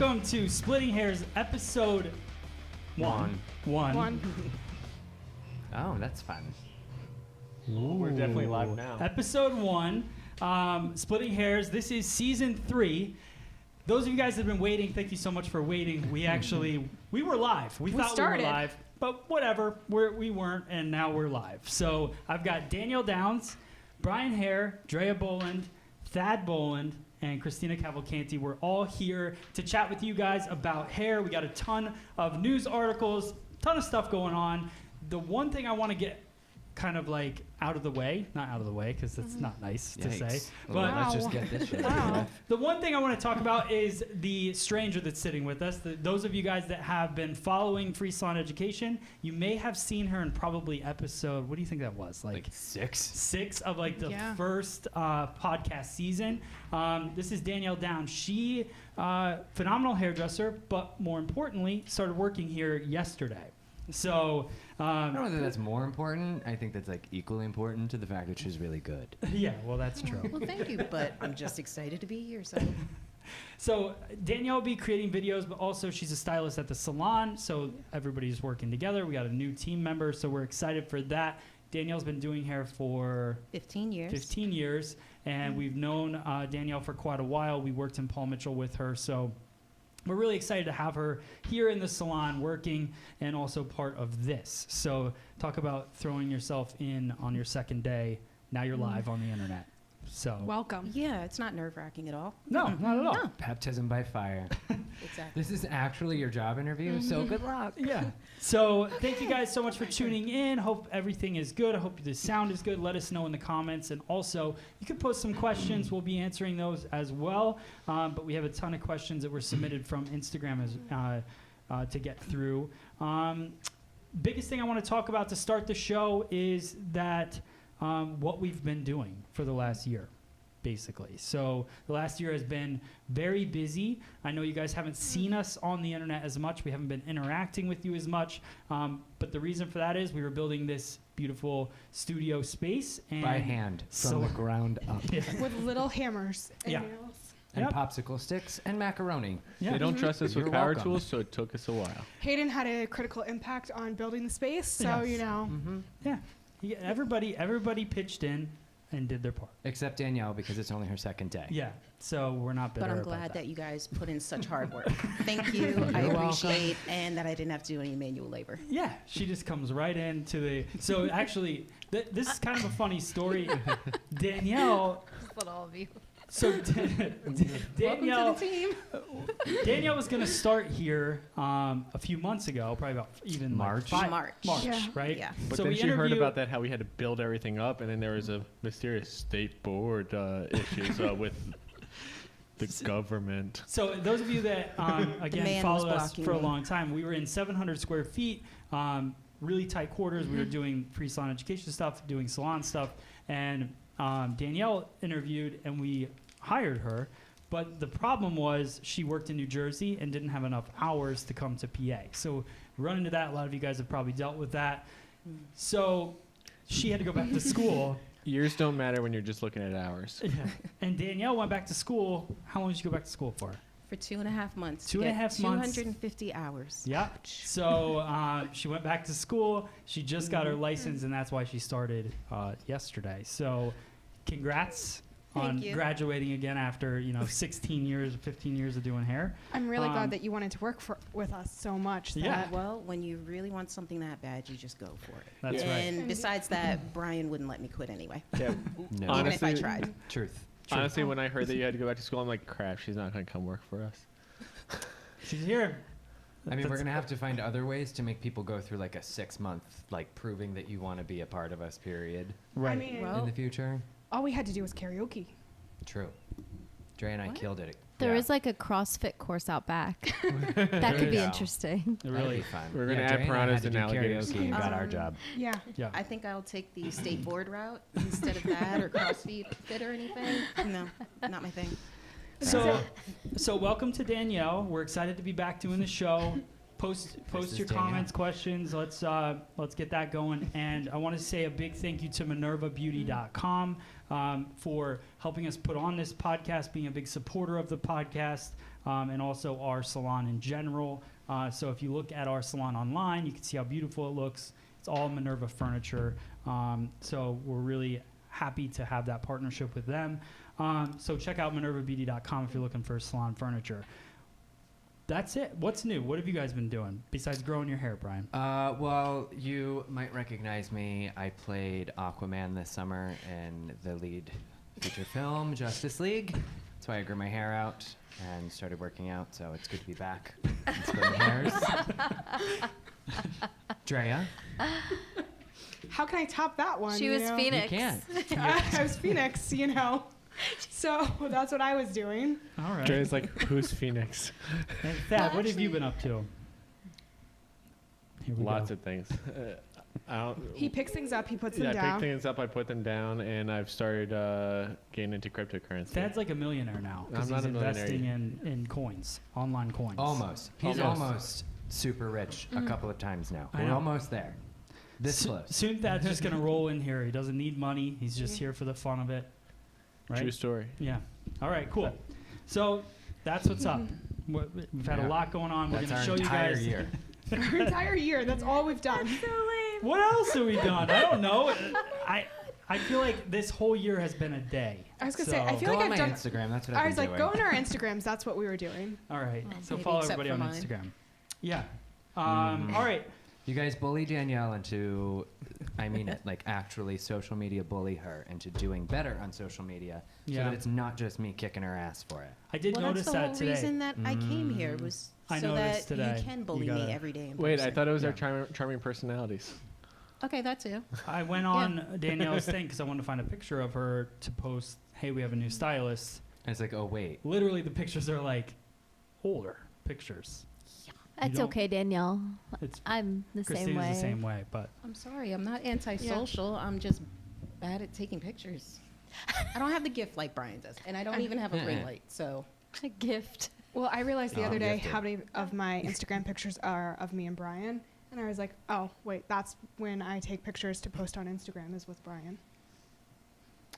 welcome to Splitting Hairs, episode one. Oh, that's fun. Ooh. We're definitely live now. Episode 1, Splitting Hairs. This is season 3. Those of you guys that have been waiting, thank you so much for waiting. We were live. We thought we were live, but whatever. We weren't, and now we're live. So I've got Danielle Downs, Brian Hare, Drea Boland, Thad Boland, and Christina Cavalcanti. We're all here to chat with you guys about hair. We got a ton of news articles, ton of stuff going on. The one thing I want to get kind of like out of the way, not out of the way because that's not nice to say, but let's just get this shit. The one thing I want to talk about is the stranger that's sitting with us. Those of you guys that have been following Free Salon Education, you may have seen her in probably episode, what do you think that was? Like 6? 6 of like the first podcast season. This is Danielle Downs. She, phenomenal hairdresser, but more importantly, started working here yesterday. So I don't know that that's more important. I think that's like equally important to the fact that she's really good. Yeah, well, that's true. Well, thank you, but I'm just excited to be here. So Danielle will be creating videos, but also she's a stylist at the Salon, so everybody's working together. We got a new team member, so we're excited for that. Danielle's been doing hair for 15 years, and we've known Danielle for quite a while. We worked in Paul Mitchell with her, so we're really excited to have her here in the salon working and also part of this. So talk about throwing yourself in on your second day. Now you're live on the internet. So welcome. Yeah, it's not nerve-wracking at all. No, not at all. No. Baptism by fire. Exactly. This is actually your job interview, so good luck. Yeah. So thank you guys so much for tuning in. Hope everything is good. I hope the sound is good. Let us know in the comments. And also, you can post some questions. We'll be answering those as well. But we have a ton of questions that were submitted from Instagram to get through. Biggest thing I want to talk about to start the show is that what we've been doing for the last year, basically. So the last year has been very busy. I know you guys haven't seen us on the internet as much. We haven't been interacting with you as much. But the reason for that is we were building this beautiful studio space. And by hand, from the ground up. Yeah. With little hammers and nails. And popsicle sticks and macaroni. They don't trust us with You're power welcome. tools, so it took us a while. Hayden had a critical impact on building the space, so Yes. you know. Yeah. Everybody pitched in and did their part. Except Danielle, because it's only her second day. Yeah. So we're not bitter But I'm about glad that you guys put in such hard work. Thank you. I You're appreciate, and that I didn't have to do any manual labor. Yeah, she just comes right into the. So actually, this is kind of a funny story. Danielle. But all of you. So Welcome to the team. Danielle was going to start here a few months ago, probably about even March. March. Yeah. right? Yeah. But so then we she heard interviewed- about that, how we had to build everything up, and then there was a mysterious state board issues with the government. So those of you that, again, man followed was us blocking for a me. long time, we were in 700 square feet, really tight quarters. We were doing free salon education stuff, doing salon stuff, and Danielle interviewed, and we hired her. But the problem was she worked in New Jersey and didn't have enough hours to come to PA. So we run into that. A lot of you guys have probably dealt with that. So she had to go back to school. Years don't matter when you're just looking at hours. Yeah. And Danielle went back to school. How long did you go back to school for? For 2.5 months. 2.5 months. 250 hours. Yeah. So she went back to school. She just got her license, and that's why she started yesterday. So congrats on Thank you. graduating again after 16 years, 15 years of doing hair. I'm really glad that you wanted to work with us so much. Yeah. Well, when you really want something that bad, you just go for it. That's right. And besides that, Brian wouldn't let me quit anyway. Yeah. No. Even if I Honestly, tried. Truth. honestly, when I heard that you had to go back to school, I'm like, crap, she's not going to come work for us. She's here. I mean, we're going to have to find other ways to make people go through like a 6-month, like proving that you want to be a part of us period Right. I mean, Well, in the future. all we had to do was karaoke. True. Dre and I killed it. There is like a CrossFit course out back. That could be interesting. It That'd really. be fun. We're gonna add Dre and I piranhas had to and do alligators. karaoke and got our job. Yeah. Yeah. I think I'll take the state board route instead of that or CrossFit fit or anything. No, not my thing. So welcome to Danielle. We're excited to be back doing the show. post is your Danielle. comments, questions. Let's get that going. And I want to say a big thank you to MinervaBeauty.com for helping us put on this podcast, being a big supporter of the podcast, and also our salon in general. So if you look at our salon online, you can see how beautiful it looks. It's all Minerva furniture. So we're really happy to have that partnership with them. So check out MinervaBeauty.com if you're looking for salon furniture. That's it. What's new? What have you guys been doing besides growing your hair, Brian? Well, you might recognize me. I played Aquaman this summer in the lead feature film, Justice League. That's why I grew my hair out and started working out, so it's good to be back and splitting hairs. Drea? How can I top that one? She was you know? Phoenix. You can. I was Phoenix, you know. So that's what I was doing. All right. Dre's like, who's Phoenix? And Thad, what have you been up to? Here we Lots go. of things. I don't. He picks things up, he puts them I down. pick things up, I put them down, and I've started getting into cryptocurrency. Thad's like a millionaire now because I'm he's not a millionaire investing in coins, online coins. Almost. He's Almost. almost super rich a couple of times now. I We're know. almost there. This close. Soon Thad's just going to roll in here. He doesn't need money. He's just here for the fun of it. Right? True story. Yeah. All right, cool. So that's what's up. We've had a Yeah. lot going on. We're That's going to our show you entire guys. year. Our entire year, that's all we've done. What else have we done? I don't know. I feel like this whole year has been a day. I was gonna say, I So- feel Go like on my I've done. Instagram. That's what I I've was been like, doing. go on our Instagrams. That's what we were doing. All right. Well, So maybe follow except everybody for on mine. Instagram. Yeah. Mm. All right. You guys bully Danielle into, I mean it, like actually social media bully her into doing better on social media so Yeah. that it's not just me kicking her ass for it. I did Well, notice that's the that whole today. reason that I came here was I so noticed that today. you can You bully gotta- me every day in Wait, I person. thought it was Yeah. our charming personalities. Okay, that too. I went on Danielle's thing because I wanted to find a picture of her to post, hey, we have a new stylist. And it's like, oh, wait. Literally, the pictures are like older pictures. That's don't- okay, Danielle. It's I'm the same Christina's way. the same way, but I'm sorry, I'm not antisocial. I'm just bad at taking pictures. I don't have the gift like Brian does, and I don't even have a ring light. So A gift. Well, I realized the Oh, other day gifted. how many of my Instagram pictures are of me and Brian. And I was like, oh, wait, that's when I take pictures to post on Instagram is with Brian.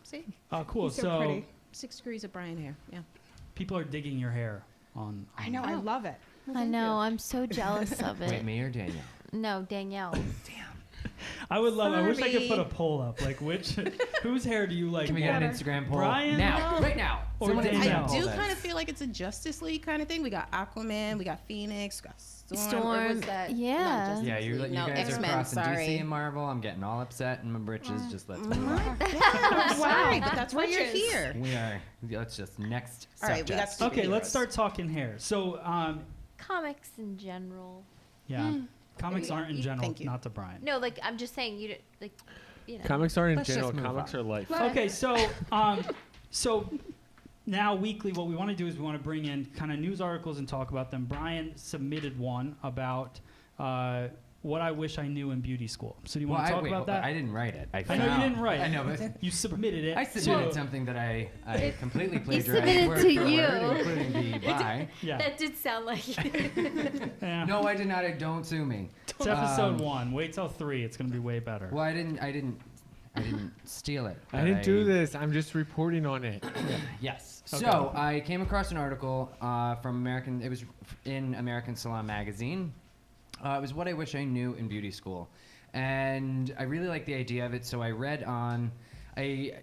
see, cool. He's so pretty. 6 degrees of Brian hair. Yeah. People are digging your hair on. I know, I Oh. love it. Well, I thank know. you. I'm so jealous of Wait, it. me or Danielle? No, Danielle. I would love. I wish I could put a Sorry. poll up. Like, which, whose hair do you like? Can we get an more? Instagram poll? Brian? Now. No. Right now. Or Someone Danielle. Instagram I poll do this. kind of feel like it's a Justice League kind of thing. We got Aquaman, we got Phoenix, we got Storm. Or was Storm, that? yeah. not Justice Yeah, you League. you No, guys X-Men, are crossing sorry. DC and Marvel. I'm getting all upset, and my britches just let's move My on. God, I'm sorry, Wow. but that's why you're Witches. here. We are. Let's just next All right, we got subject. Okay, let's superheroes. start talking hair. So, Comics in general. yeah, comics aren't in general. Thank you. Not to Brian. No, like I'm just saying, you know. Comics aren't in Let's just general. move Comics on. are life. Okay, so now weekly, what we want to do is we want to bring in kind of news articles and talk about them. Brian submitted one about what I wish I knew in beauty school. So do you want to talk about that? I didn't write it. I know you found- didn't write I it. know, but You submitted it. I submitted to- something that I completely plagiarized submitted word to for you. word, including the by. Yeah. That did sound like yeah. No, I did not. Don't sue me. It's episode 1. Wait till 3. It's going to be way better. Well, I didn't steal it. I but didn't do this. I'm just reporting on it. Yes. Okay. So I came across an article from American. It was in American Salon magazine. It was what I wish I knew in beauty school, and I really liked the idea of it. So I read on. I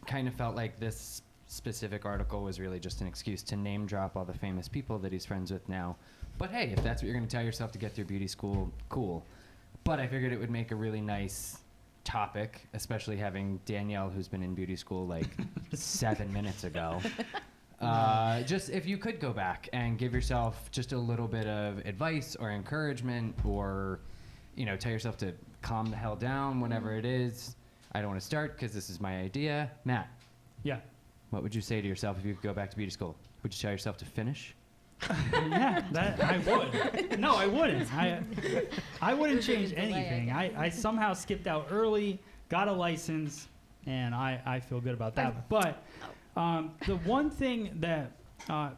kind of felt like this specific article was really just an excuse to name drop all the famous people that he's friends with now. But hey, if that's what you're going to tell yourself to get through beauty school, cool. But I figured it would make a really nice topic, especially having Danielle, who's been in beauty school like 7 minutes ago. Just if you could go back and give yourself just a little bit of advice or encouragement, or tell yourself to calm the hell down, whatever it is. I don't want to start because this is my idea. Matt, Yeah. what would you say to yourself if you could go back to beauty school? Would you tell yourself to finish? Yeah, that I would. No, I wouldn't. I wouldn't change anything. I somehow skipped out early, got a license, and I feel good about that. But the one thing that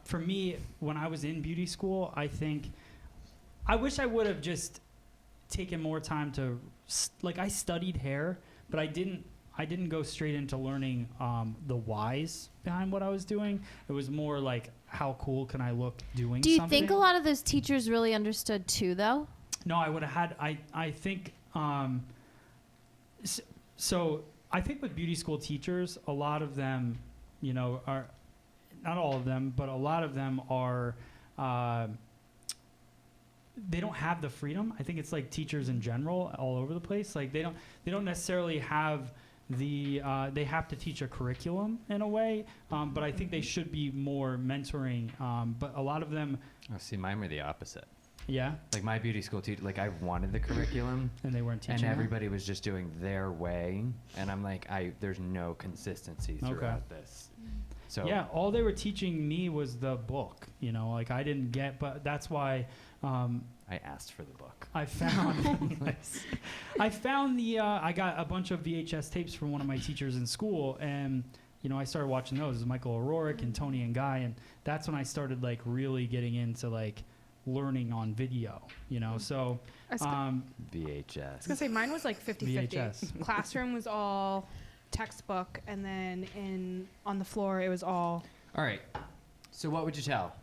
for me, when I was in beauty school, I think I wish I would have just taken more time to like I studied hair, but I didn't go straight into learning the whys behind what I was doing. It was more like how cool can I look doing Do you something. think a lot of those teachers really understood too, though? No, I would have had. I think. So I think with beauty school teachers, a lot of them, you know, are not all of them, but a lot of them are. They don't have the freedom. I think it's like teachers in general, all over the place. Like they don't necessarily have the. They have to teach a curriculum in a way, but I think they should be more mentoring. But a lot of them. Oh, see, mine were the opposite. Yeah. Like my beauty school teacher, like I wanted the curriculum, And they weren't teaching. and it? everybody was just doing their way, and I'm like, there's no consistency Okay. throughout this. So Yeah, all they were teaching me was the book. You know, like I didn't get, but that's why I asked for the book. I found. Nice. I found the. I got a bunch of VHS tapes from one of my teachers in school, and you know, I started watching those. It was Michael O'Rourke and Tony and Guy, and that's when I started like really getting into like learning on video. You know, so I was VHS. gonna say mine was like 50-50. VHS. Classroom was all textbook, and then on the floor it was all. All right. So what would you tell?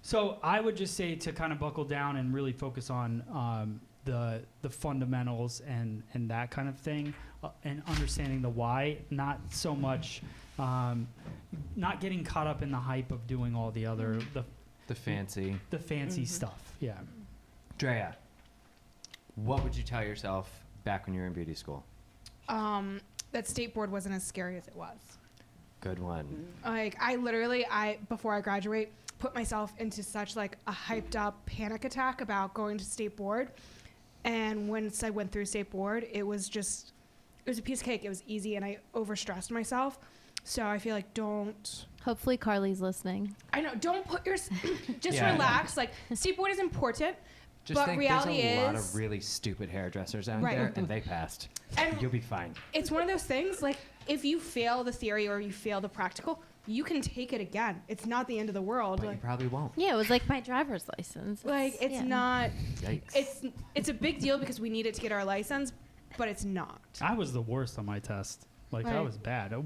So I would just say to kind of buckle down and really focus on the fundamentals and that kind of thing, and understanding the why. Not so much, not getting caught up in the hype of doing all the other The fancy. the fancy stuff. Yeah. Drea, what would you tell yourself back when you were in beauty school? That state board wasn't as scary as it was. Good one. Like before I graduate, put myself into such like a hyped up panic attack about going to state board, and once I went through state board, it was a piece of cake. It was easy, and I overstressed myself. So I feel like don't Hopefully Carly's listening. put your just Yeah. relax. Like state board is important, Just but think reality there's a lot is of really stupid hairdressers out Right. there, and they passed. And You'll be fine. it's one of those things, like if you fail the theory or you fail the practical, you can take it again. It's not the end of the world. But you Like, probably won't. Yeah, it was like my driver's license. it's yeah. not. Yikes. It's a big deal because we need it to get our license, but it's not. I was the worst on my test. Like that Right. was bad. No,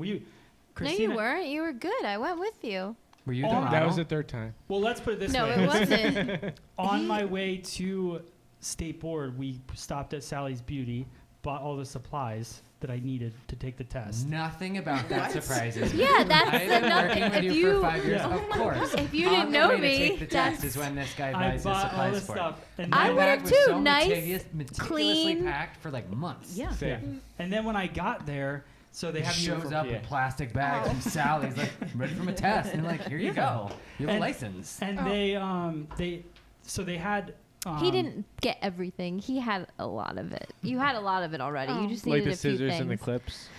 Christina, you weren't. You were good. I went with you. Were you the Oh, model? That was the third time. Well, let's put it this No, way. it wasn't. On my way to state board, we stopped at Sally's Beauty, bought all the supplies that I needed to take the test. Nothing about that surprises me. Yeah, that's I've been another. working with If you for you 5 years. Yeah. Of course. If you On didn't the know way to me, take the test that's is when this guy I buys his bought all supplies this for stuff, it. and I then, would have was too. so Nice, meticulously clean. packed for like months. Yeah. Same. and then when I got there, so they He have you shows up with plastic bags from Sally's, like ready from a test, and like, here you go, you have a And- license. and they had. He didn't get everything. He had a lot of it. You had a lot of it already. You just needed Like the a few scissors things. and the clips.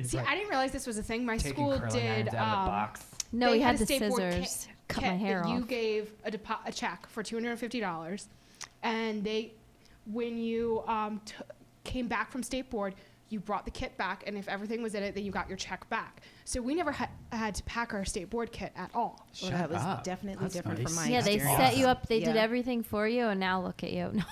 See, I didn't realize this was a thing. My Taking school curling did. irons out of the box. No, they he had a the state board scissors. Cut my kit hair that off. You gave a check for $250, and when you came back from state board, you brought the kit back, and if everything was in it, then you got your check back. So we never had to pack our state board kit at all. Well, that was up. definitely That's different nice. from my Yeah, they experience. set you up. They did Yeah. everything for you, and now look at you. No,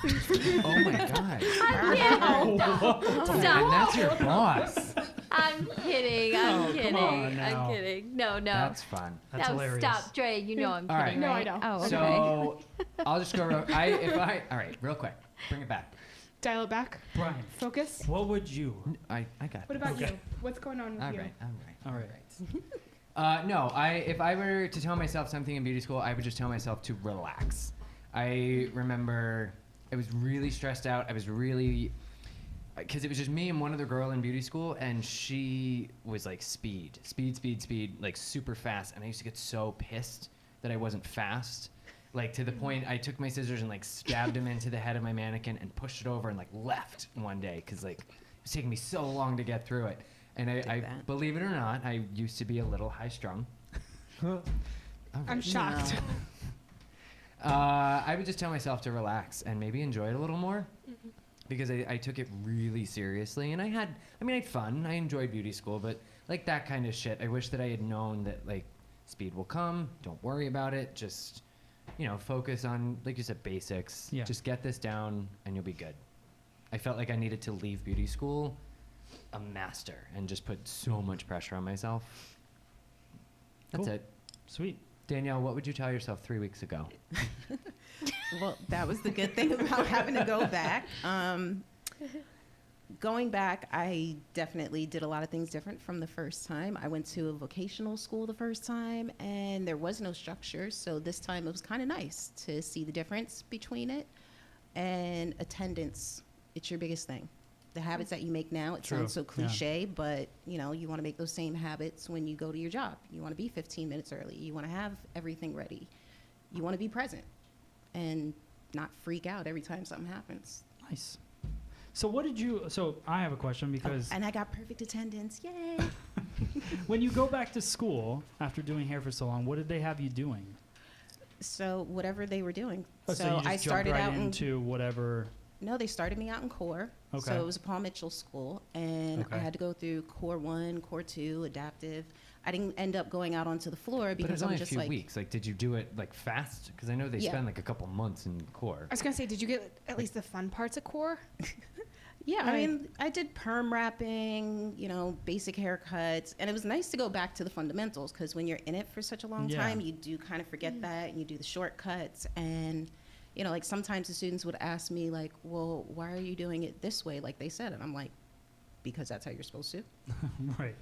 Oh my god. Stop. And that's your boss. I'm kidding. I'm Oh, come kidding. on now. I'm kidding. No. That's fun. That's no, hilarious. stop, Dre. You know I'm All right. kidding, No, I right? know. Oh, okay. So I'll just go. All right, real quick. Bring it back. Dial it back. Brian, Focus. what would you? I got What it. about Okay. you? What's going on with All you? right. All right. No, if I were to tell myself something in beauty school, I would just tell myself to relax. I remember I was really stressed out. I was really, because it was just me and one other girl in beauty school, and she was like speed, like super fast, and I used to get so pissed that I wasn't fast. Like to the point I took my scissors and like stabbed them into the head of my mannequin and pushed it over and like left one day because like it was taking me so long to get through it. And I that. believe it or not, I used to be a little high strung. I'm shocked. I would just tell myself to relax and maybe enjoy it a little more because I took it really seriously. And I had fun. I enjoyed beauty school, but like that kind of shit, I wish that I had known that like speed will come. Don't worry about it. Just focus on, like you said, basics. Yeah. Just get this down and you'll be good. I felt like I needed to leave beauty school a master and just put so much pressure on myself. That's Cool. it. Sweet. Danielle, what would you tell yourself 3 weeks ago? Well, that was the good thing about having to go back. Going back, I definitely did a lot of things different from the first time. I went to a vocational school the first time, and there was no structure. So this time it was kind of nice to see the difference between it. And attendance, it's your biggest thing. The habits that you make now, it True. sounds so Yeah. cliche, but you want to make those same habits when you go to your job. You want to be 15 minutes early. You want to have everything ready. You want to be present and not freak out every time something happens. Nice. So what did you? So I have a question because And I got perfect attendance. Yay! when you go back to school after doing hair for so long, what did they have you doing? So whatever they were doing. Oh, so you just I jumped started right out into whatever. No, they started me out in core. Okay. So it was a Paul Mitchell school, and Okay. I had to go through core 1, core 2, adaptive. I didn't end up going out onto the floor But it because was I only was a just few like, weeks. Like, did you do it like fast? Because I know they Yeah. spend like a couple months in core. I was gonna say, did you get at least the fun parts of core? yeah, I Right. mean, I did perm wrapping, basic haircuts, and it was nice to go back to the fundamentals because when you're in it for such a long Yeah. time, you do kind of forget that, and you do the shortcuts. And like sometimes the students would ask me like, "Well, why are you doing it this way?" Like they said, and I'm like, "Because that's how you're supposed to." Right.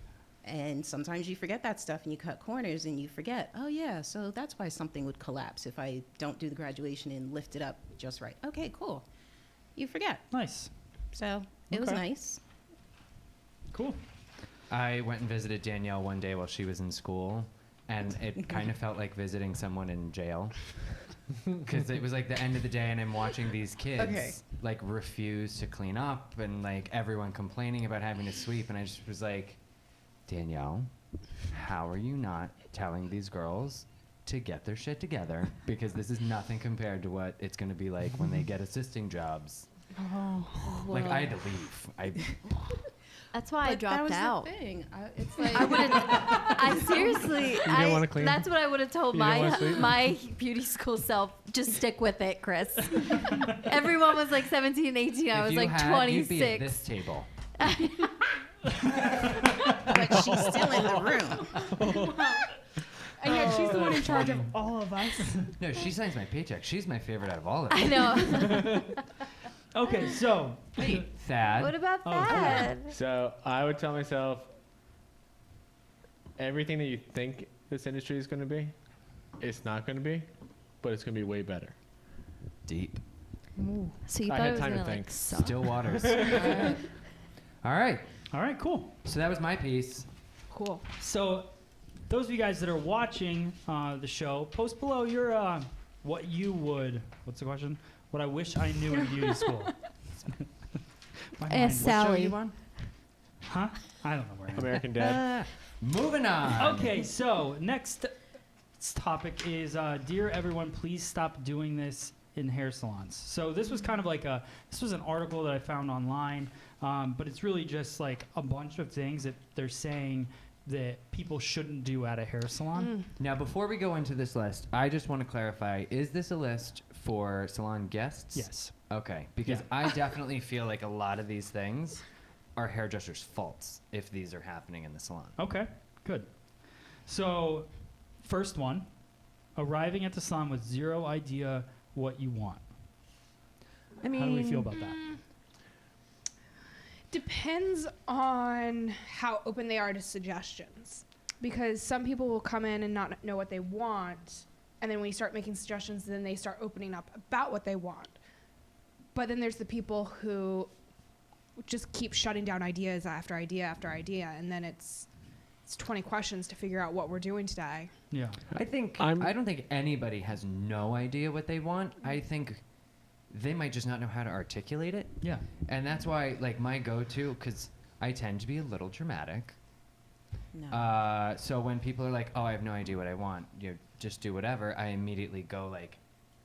And sometimes you forget that stuff and you cut corners and you forget, oh yeah, so that's why something would collapse if I don't do the graduation and lift it up just right. Okay, cool. You forget. Nice. So it was Okay. nice. Cool. I went and visited Danielle one day while she was in school, and it kind of felt like visiting someone in jail. Because it was like the end of the day, and I'm watching these kids Okay. like refuse to clean up, and like everyone complaining about having to sweep, and I just was like, Danielle, how are you not telling these girls to get their shit together? Because this is nothing compared to what it's going to be like when they get assisting jobs. Like I had to leave. That's why I But that dropped was out. the thing. It's like I would have. I seriously. didn't wanna clean? That's what I would have told You didn't wanna my sweep? my beauty school self. Just stick with it, Chris. Everyone was like 17, 18. I If was you like had, you'd be at 26. this table. but she's still in the room. And yet she's the one in charge of all of us. No, she signs my paycheck. She's my favorite out of all of I them. know. Okay, so Thad. What about Oh, that? So I would tell myself everything that you think this industry is going to be, it's not going to be, but it's going to be way better. Deep. So you I thought had it was time to gonna think. like suck? Still waters. All right. all right, cool. So that was my piece. Cool. So those of you guys that are watching the show, post below your what you would. What's the question? What I wish I knew in beauty school. My mind- Ask Sally. Huh? I don't know where I am. American Dad. Moving on. Okay, so next topic is dear everyone, please stop doing this in hair salons. So this was kind of like this was an article that I found online, but it's really just like a bunch of things that they're saying that people shouldn't do at a hair salon. Now, before we go into this list, I just want to clarify, is this a list for salon guests? Yes. Okay, because Yeah. I definitely feel like a lot of these things are hairdressers' faults if these are happening in the salon. Okay, good. So, first one, arriving at the salon with zero idea what you want. I mean, How do we feel about that? Depends on how open they are to suggestions. Because some people will come in and not know what they want. And then when you start making suggestions, then they start opening up about what they want. But then there's the people who just keep shutting down ideas after idea after idea. And then it's 20 questions to figure out what we're doing today. Yeah. I don't think anybody has no idea what they want. I think they might just not know how to articulate it. Yeah. And that's why, like, my go-to, because I tend to be a little dramatic. No. So when people are like, oh, I have no idea what I want, just do whatever, I immediately go, like,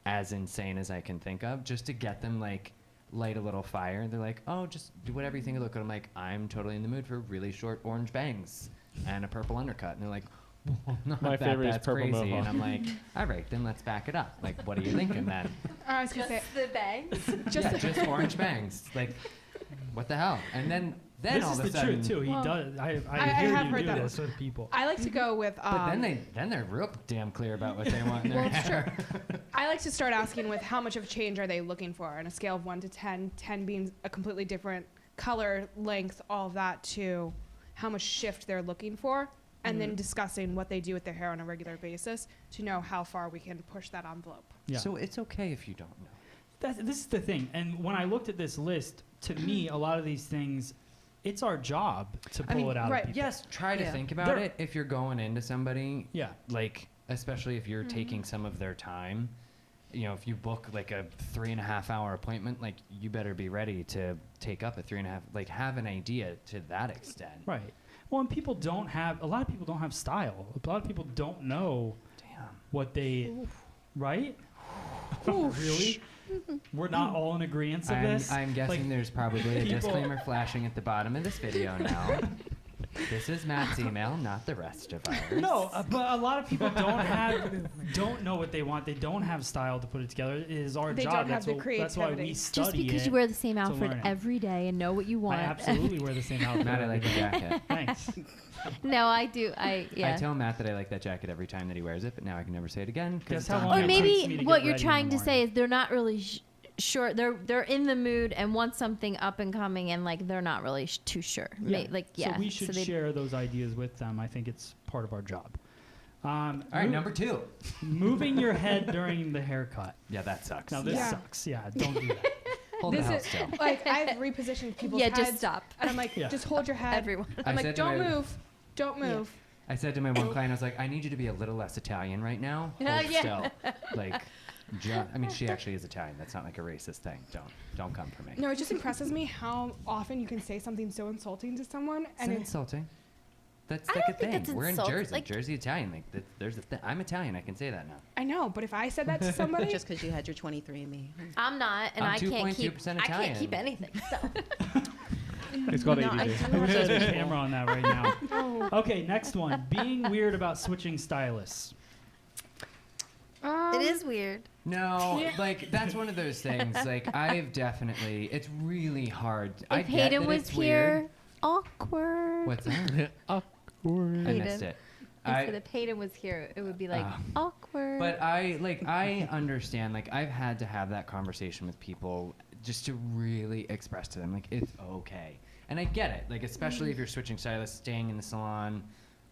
as insane as I can think of, just to get them, like, light a little fire. They're like, oh, just do whatever you think will look good. I'm like, I'm totally in the mood for really short orange bangs and a purple undercut. And they're like, Not My that, favorite is that's purple crazy. mohawk. And I'm like, all right, then let's back it up. Like, what are you thinking then? I was gonna say, the bangs. Just orange bangs. Like, what the hell? And then This all is of a the sudden, truth too. He Well, does. I I hear have you heard do that. this with people. I like to go with. but then they're real damn clear about what they want in their Well, it's hair. I like to start asking with how much of a change are they looking for on a scale of 1 to 10, 10 being a completely different color, length, all of that, to how much shift they're looking for, and then discussing what they do with their hair on a regular basis to know how far we can push that envelope. Yeah. So it's okay if you don't know. This is the thing. And when I looked at this list, to me, a lot of these things, it's our job to pull it out right, of people. Yes, try to Yeah. think about There- it if you're going into somebody. Yeah. Like, especially if you're taking some of their time. You know, if you book like a 3.5 hour appointment, like you better be ready to take up a 3.5. Like, have an idea to that extent. Right. Well, and people don't have, a lot of people don't have style. A lot of people don't know Damn. what they, right? Really? We're not all in agreement of this? I'm guessing Like, there's probably a people- disclaimer flashing at the bottom of this video now. This is Matt's email, not the rest of ours. No, but a lot of people don't know what they want. They don't have style to put it together. It is our They job. don't have the That's why we creativity. study Just because it you wear the same to outfit learn it. every day and know what you I want. absolutely wear the same outfit. Matt, I like the jacket. Thanks. No, I do. Yeah. I tell Matt that I like that jacket every time that he wears it, but now I can never say it again. 'Cause Guess it's how on long Or it camera. takes me maybe to what get you're ready in trying the to say is they're not really sure. They're in the mood and want something up and coming, and like they're not really too sure. So we should they- share those ideas with them. I think it's part of our job. All right, number 2. Moving your head during the haircut. Yeah, that sucks. Now this Yeah. sucks. Yeah, don't do that. Hold the This hell is still. like I've repositioned people's Yeah, heads, just stop. and I'm like, Yeah. just hold your head. Everyone. I'm I said like, to don't my- move, don't move. I said to my one client, I was like, I need you to be a little less Italian right now. Hold Yeah. still. Like, I mean, she actually is Italian. That's not like a racist thing. Don't come for me. No, it just impresses me how often you can say something so insulting to someone, It's and not it's insulting. That's I like don't a think thing. it's We're in insult- Jersey. like- Jersey Italian. Like, there's a thing. I'm Italian. I can say that now. I know, but if I said that to somebody, Just because you had your 23andMe. I'm not, and I'm I can't keep. 2.2% I can't keep Italian. anything. So. It's called No, I ADD. do I wish I had a have- camera on that right now. oh, Okay, next one. Being weird about switching stylists. It is weird. No, Yeah. like that's one of those things. Like I've definitely. It's really hard. I If get Hayden that was it's here, weird. awkward. What's that? I Hayden. missed it. I said if Hayden was here, it would be like Oh. awkward. But I understand. Like I've had to have that conversation with people just to really express to them like it's okay. And I get it. Like especially if you're switching stylists, staying in the salon,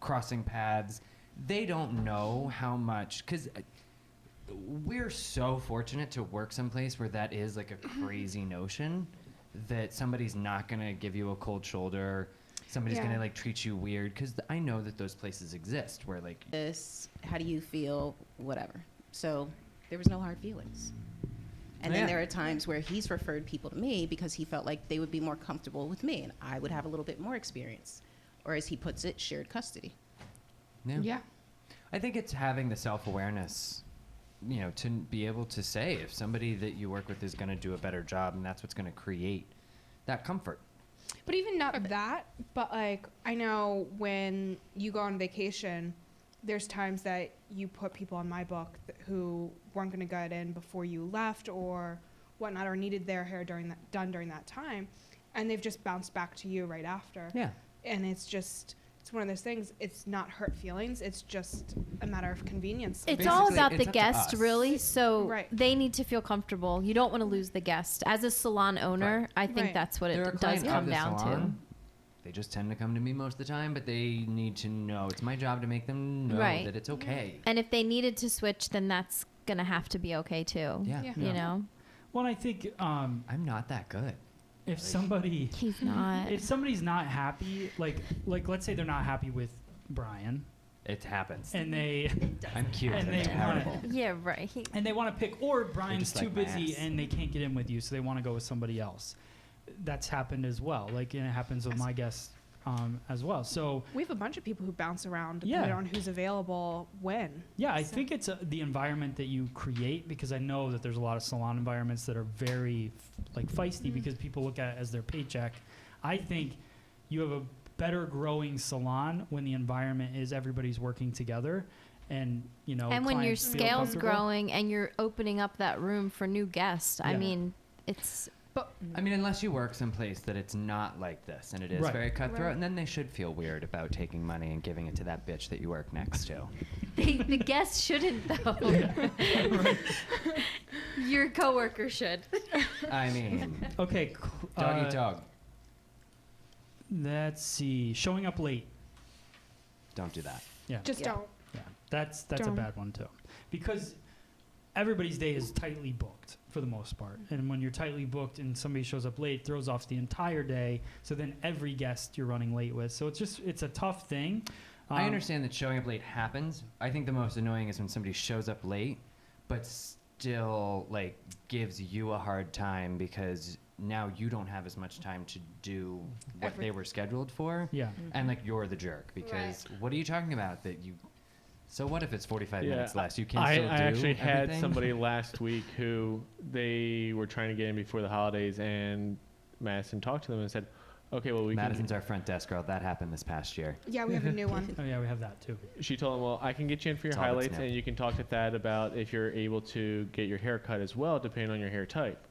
crossing paths, they don't know how much because we're so fortunate to work someplace where that is like a crazy notion that somebody's not gonna give you a cold shoulder. Somebody's Yeah. gonna like treat you weird because I know that those places exist where like This, how do you feel, whatever. So there was no hard feelings. And Yeah. then there are times where he's referred people to me because he felt like they would be more comfortable with me and I would have a little bit more experience. Or as he puts it, shared custody. yeah. I think it's having the self-awareness, you know, to be able to say if somebody that you work with is going to do a better job, and that's what's going to create that comfort. But even not that, but like I know when you go on vacation, there's times that you put people on my book who weren't going to get in before you left or whatnot, or needed their hair done during that time, and they've just bounced back to you right after. Yeah. And it's one of those things. It's not hurt feelings. It's just a matter of convenience. It's all Basically, about it's the up to guest, us. really. So Right. they need to feel comfortable. You don't want to lose the guest. As a salon owner, I think Right. that's what They're a it does client of come the down salon. They just tend to come to me most of the time, but they need to know. It's my job to make them know Right. that it's okay. to. And if they needed to switch, then that's gonna have to be okay too. Yeah. Yeah. You know, Well, I think I'm not that good. if somebody he's not. if somebody's not happy, like let's say they're not happy with Brian, It happens. and they I'm cute. and I'm they terrible. want Yeah, right. and they want to pick, or Brian's just too like my busy ass. and they can't get in with you, so they want to go with somebody else. That's happened as well. Like, and it happens with my guests as well. So We have a bunch of people who bounce around depending Yeah. on who's available when. yeah, I So- think it's the environment that you create, because I know that there's a lot of salon environments that are very like feisty because people look at it as their paycheck. I think you have a better growing salon when the environment is everybody's working together, and And when your clients feel scale's comfortable. growing and you're opening up that room for new guests, I Yeah. mean, it's I mean, unless you work someplace that it's not like this and it is Right. very cutthroat, Right. and then they should feel weird about taking money and giving it to that bitch that you work next to. the guests shouldn't though. Your coworker should. I mean, Okay, dog eat dog. let's see. Showing up late. Don't do that. Yeah. Just Yeah. don't. Yeah, that's a Don't. bad one too, because everybody's day is tightly booked for the most part, and when you're tightly booked and somebody shows up late, throws off the entire day. So then every guest you're running late with, so it's a tough thing. I understand that showing up late happens. I think the most annoying is when somebody shows up late, but still like gives you a hard time because now you don't have as much time to do what they were scheduled for, Yeah, and like you're the jerk because what are you talking about that you? So what if it's 45 minutes less? You can't I still do actually had everything? somebody last week who they were trying to get in before the holidays, and Madison talked to them and said, "Okay, well, we Madison's our front desk girl. That happened this past year. Yeah, we have a new one. oh yeah, we have that too. She told him, "Well, I can get you in for your It's all that's highlights, new. and you can talk to Thad about if you're able to get your hair cut as well, depending on your hair type."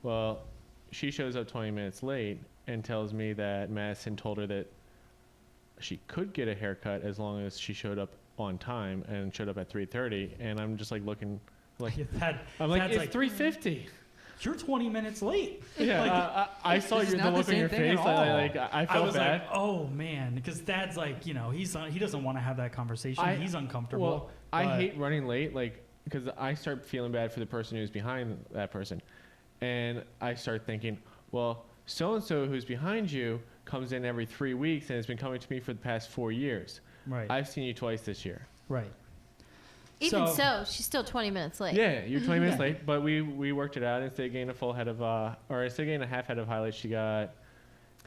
Well, she shows up 20 minutes late and tells me that Madison told her that she could get a haircut as long as she showed up on time and showed up at 3:30. And I'm just like looking, like Thad, I'm like, Thad's it's 3:50. You're 20 minutes late. Yeah, Like, I saw It's the not the look on same your thing at face. all. I I felt was bad. like, oh man, because Thad's like, he doesn't want to have that conversation. He's uncomfortable. Well, I but- hate running late, like, because I start feeling bad for the person who's behind that person. And I start thinking, well, so-and-so who's behind you comes in every 3 weeks and has been coming to me for the past 4 years. Right. I've seen you twice this year. Right. Even so, she's still 20 minutes late. Yeah, you're 20 minutes late, but we worked it out. Instead of getting a full head of, or instead of getting a half head of highlights, she got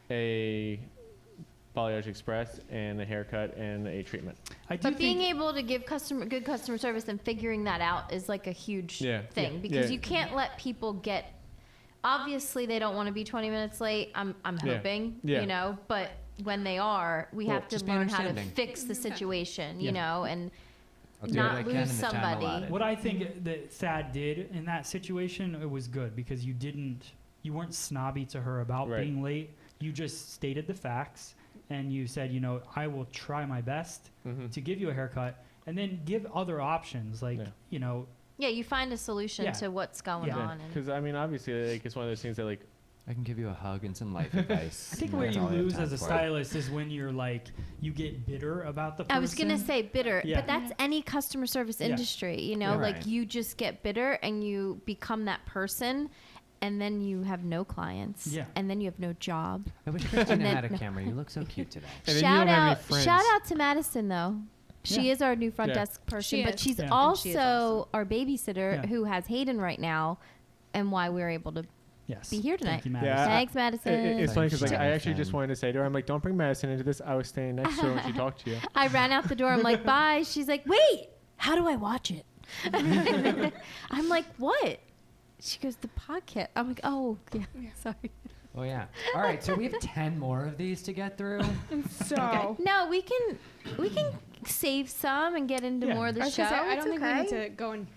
a balayage express and a haircut and a treatment. I do But being think, able to give good customer service and figuring that out is like a huge thing Yeah. because Yeah. you can't let people get. Obviously, they don't want to be 20 minutes late. I'm Yeah. hoping, Yeah. but when they are, we Well, have to just be learn how to understanding. fix the situation, Yeah. and I'll do not what I lose can in the time somebody. allotted. what I think that Thad did in that situation, it was good because you weren't snobby to her about Right. being late. You just stated the facts and you said, I will try my best Mm-hmm. to give you a haircut, and then give other options like, Yeah. Yeah, you find a solution Yeah. to what's going Yeah. on. And Because, I mean, obviously, like, it's one of those things that, like, I can give you a hug and some life advice. I think and where that's you all I have lose time as a for. stylist is when you're like, you get bitter about the person. I was gonna say bitter, Yeah. but that's any customer service Yeah. industry. Yeah. Like Right. you just get bitter and you become that person, and then you have no clients. Yeah. And then you have no job. I wish Christina then- had a camera. You look so cute today. And then you Shout don't have any out! friends. Shout out to Madison though. She Yeah. is our new front Yeah. desk person, She but is. she's Yeah. And also she is awesome. our babysitter Yeah. who has Hayden right now, and why we're able to Yes. be here tonight. Thank you, Yeah, Madison. Thanks, Madison. It's funny because, like, I Madison. actually just wanted to say to her, I'm like, don't bring Madison into this. I was standing next to her when she talked to you. I ran out the door. I'm like, bye. She's like, wait, how do I watch it? I'm like, what? She goes, the podcast. I'm like, oh, yeah, sorry. Oh yeah. All right. So we have 10 more of these to get through. So, No, we can save some and get into Yeah. more of the I was show. gonna say, I It's don't think we okay. need to go and.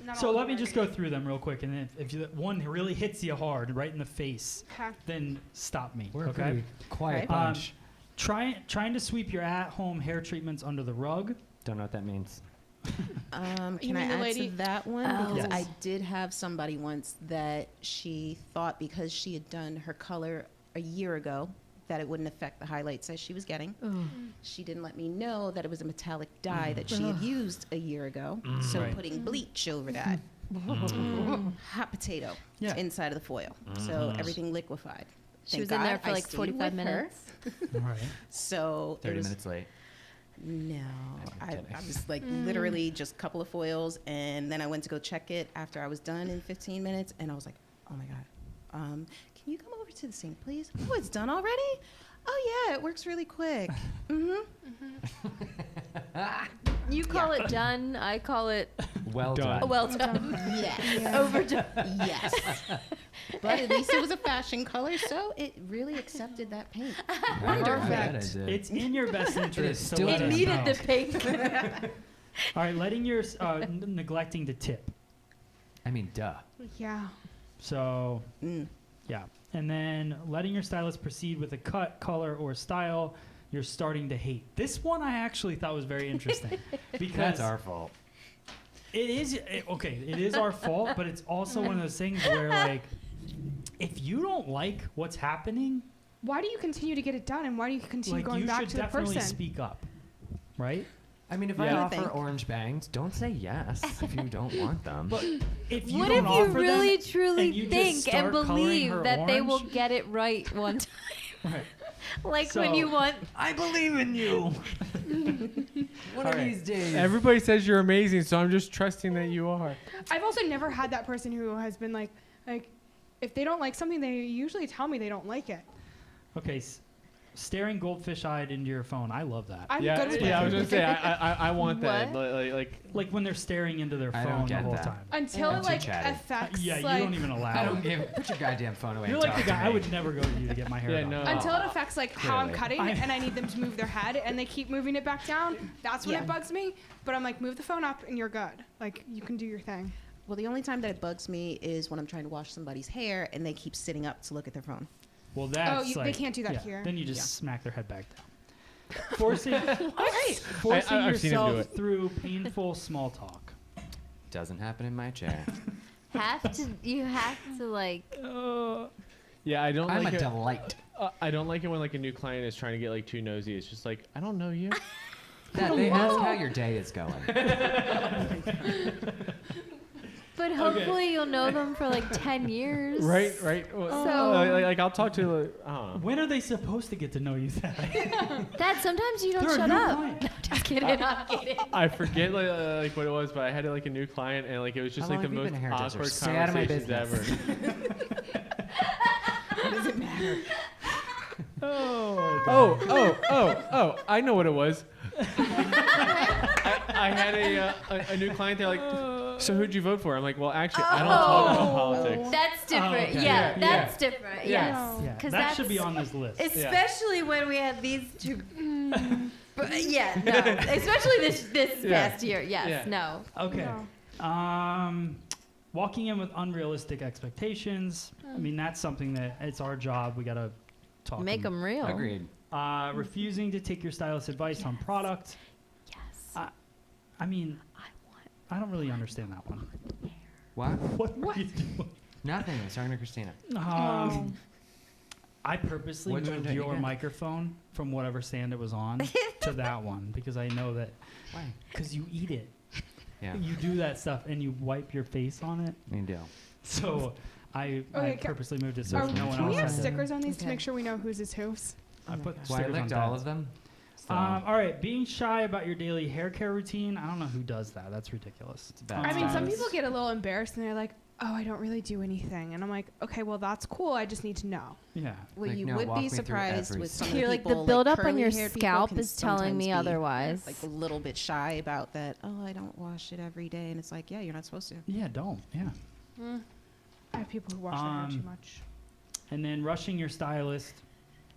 not So all let me over just go through them real quick, and then if one really hits you hard right in the face, Okay. then stop me. We're a okay. pretty quiet Right. bunch. Trying to sweep your at-home hair treatments under the rug. Don't know what that means. Can You I mean the add lady- to that one? Oh. Because Yes. I did have somebody once that she thought because she had done her color a year ago that it wouldn't affect the highlights that she was getting. She didn't let me know that it was a metallic dye that she had used a year ago. So Right. putting bleach over that. Hot potato Yeah. inside of the foil. So everything liquefied. She Thank was in there God for I like stayed 45 with her. minutes. All right. So 30 it was minutes late. no, I'm I kidding. was like literally just a couple of foils, and then I went to go check it after I was done in 15 minutes, and I was like, oh my God, can you come over to the sink, please? Oh, it's done already? Oh yeah, it works really quick. You call it done. I call it Well Done. done. well done. Yes. Overdone. Yes. But at least it was a fashion color, so it really accepted that paint. Perfect. It's in your best interest. So still let It us needed know. the pink. All right, letting your neglecting to tip. I mean, duh. Yeah. So yeah, and then letting your stylist proceed with a cut, color, or style you're starting to hate. This one I actually thought was very interesting because That's our fault. it is it is our fault, but it's also one of those things where like if you don't like what's happening, Why do you continue to get it done, and why do you continue like going you back should to the definitely person? speak up, right? I mean, if Yeah. I I offer think. orange bangs, don't say yes if you don't want them. But if you What don't if you offer really them, truly and you just think and start coloring believe her that they will orange? get it right one time? right. Like when you So- want. I believe in you. One of All right. these days. Everybody says you're amazing, so I'm just trusting that you are. I've also never had that person who has been like, if they don't like something, they usually tell me they don't like it. Okay, staring goldfish-eyed into your phone. I love that. I'm yeah, good with yeah. I that. was gonna say I want that. What? Like Like when they're staring into their I don't phone the get whole that. time. Until I'm it too like chatty. affects Yeah, you like don't even allow. I don't give. Put your goddamn phone away. You're and like the talk to guy. I me. would never go to you to get my hair Yeah, done. no. until it affects like how I'm Clearly. cutting and I need them to move their head and they keep moving it back down. That's when Yeah. it bugs me. But I'm like, move the phone up and you're good. Like you can do your thing. Well, the only time that it bugs me is when I'm trying to wash somebody's hair and they keep sitting up to look at their phone. Well, that's they like, can't do that yeah, here. Then you just Yeah. smack their head back down. Forcing I've seen him do yourself it. through painful small talk. Doesn't happen in my chair. You have to like. Yeah, I don't I'm like a it. delight. I don't like it when like a new client is trying to get like too nosy. It's just like I don't know you. That they ask how your day is going. But hopefully you'll know them for like 10 years. Right. Well, So- like I'll talk to like, I don't know. When are they supposed to get to know you that? Dad, sometimes you don't They're a shut new up. client. No, just kidding. I'm kidding. I forget like what it was, but I had like a new client and like it was just How like the long have you most been a hairdresser? awkward Stay out of my conversations business. ever. What does it matter? Oh! I know what it was. I had a new client. They're like, so who'd you vote for? I'm like, well, actually, I don't talk about politics. That's different. okay. Yeah, Yeah. that's different. Yeah. Yes. Yeah, 'Cause that should that's- be on this list. Especially when we have these two. But yeah, no. Especially this Yeah. past year. Yes, Yeah. no. Okay. No. Walking in with unrealistic expectations. I mean, that's something that it's our job. We gotta talk. Make them real. Agreed. Refusing to take your stylist's advice on product. Yes. I mean, I want. I don't really understand that one. What? What? Were you doing? Nothing. I was talking to Christina. I purposely Which one moved did you your get? microphone from whatever stand it was on to that one because I know that Why? because you eat it. Yeah. You do that stuff and you wipe your face on it. You do. So I Okay, purposely moved it so Are, no one can we else have has it. stickers on these to Okay. make sure we know whose is whose? I put Well, I stickers on licked all dad's. of them. So All right, being shy about your daily hair care routine. I don't know who does that. That's ridiculous. it's bad. I mean, some it's- people get a little embarrassed and they're like, "Oh, I don't really do anything," and I'm like, "Okay, well, that's cool. I just need to know." Yeah. Well, Like, you no, would walk me be through surprised every with step. some of You're the like, the people. buildup on curly your haired people scalp can is telling me sometimes be, otherwise. Like a little bit shy about that. Oh, I don't wash it every day, and it's like, yeah, you're not supposed to. Yeah, don't. Yeah. I have people who wash their hair too much. And then rushing your stylist.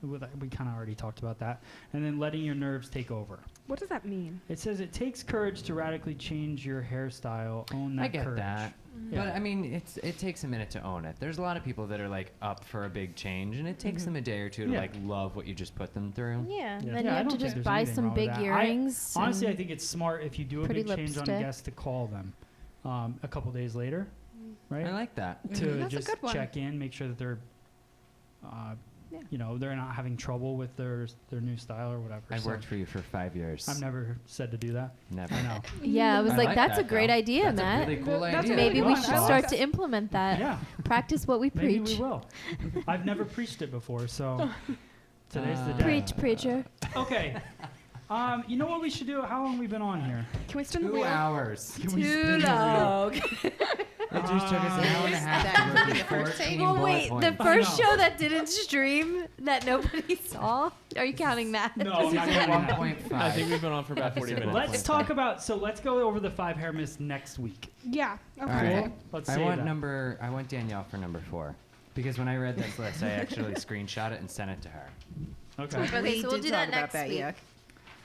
We kind of already talked about that. And then letting your nerves take over. What does that mean? It says it takes courage to radically change your hairstyle. Own that I get courage. that. Yeah. But I mean, it takes a minute to own it. There's a lot of people that are like up for a big change, and it takes them a day or two to Yeah. like love what you just put them through. Yeah. Yeah. Then Yeah, you I have don't to think just there's buy anything some wrong with big that. earrings. Honestly, I and- think it's smart if you do a pretty big change on a lipstick. guest to call them a couple days later, right? I like that. To That's a just good one. check in, make sure that they're, Yeah. you know, they're not having trouble with their new style or whatever. I've So worked for you for 5 years. I've never said to do that. Never. I know. Yeah, I was I like, like that's a that, great though. idea, That's Matt. a really cool That's idea. a Maybe really we good should idea. start to implement that. Yeah, Practice what we maybe preach. we will. I've never preached it before, so today's the day. Preach, preacher. Okay. You know what we should do? How long have we been on here? Can we spin the 2 wheel? hours. Can we Too spin the wheel? long. It just took us an hour and a half That to would be go the through first 14 take. Well, bullet wait, the points. first know. show that didn't stream that nobody saw? Are you counting that? No, I'm not counting that. 1.5. I think we've been on for about 40 Episode minutes. Let's talk about. So let's go over the 5 hair myths next week. Yeah. Okay. All right. Let's I say want that. I want Danielle for number 4. Because when I read this list, I actually screenshot it and sent it to her. Okay. Okay, We so we'll did do talk that about next that, week. yeah.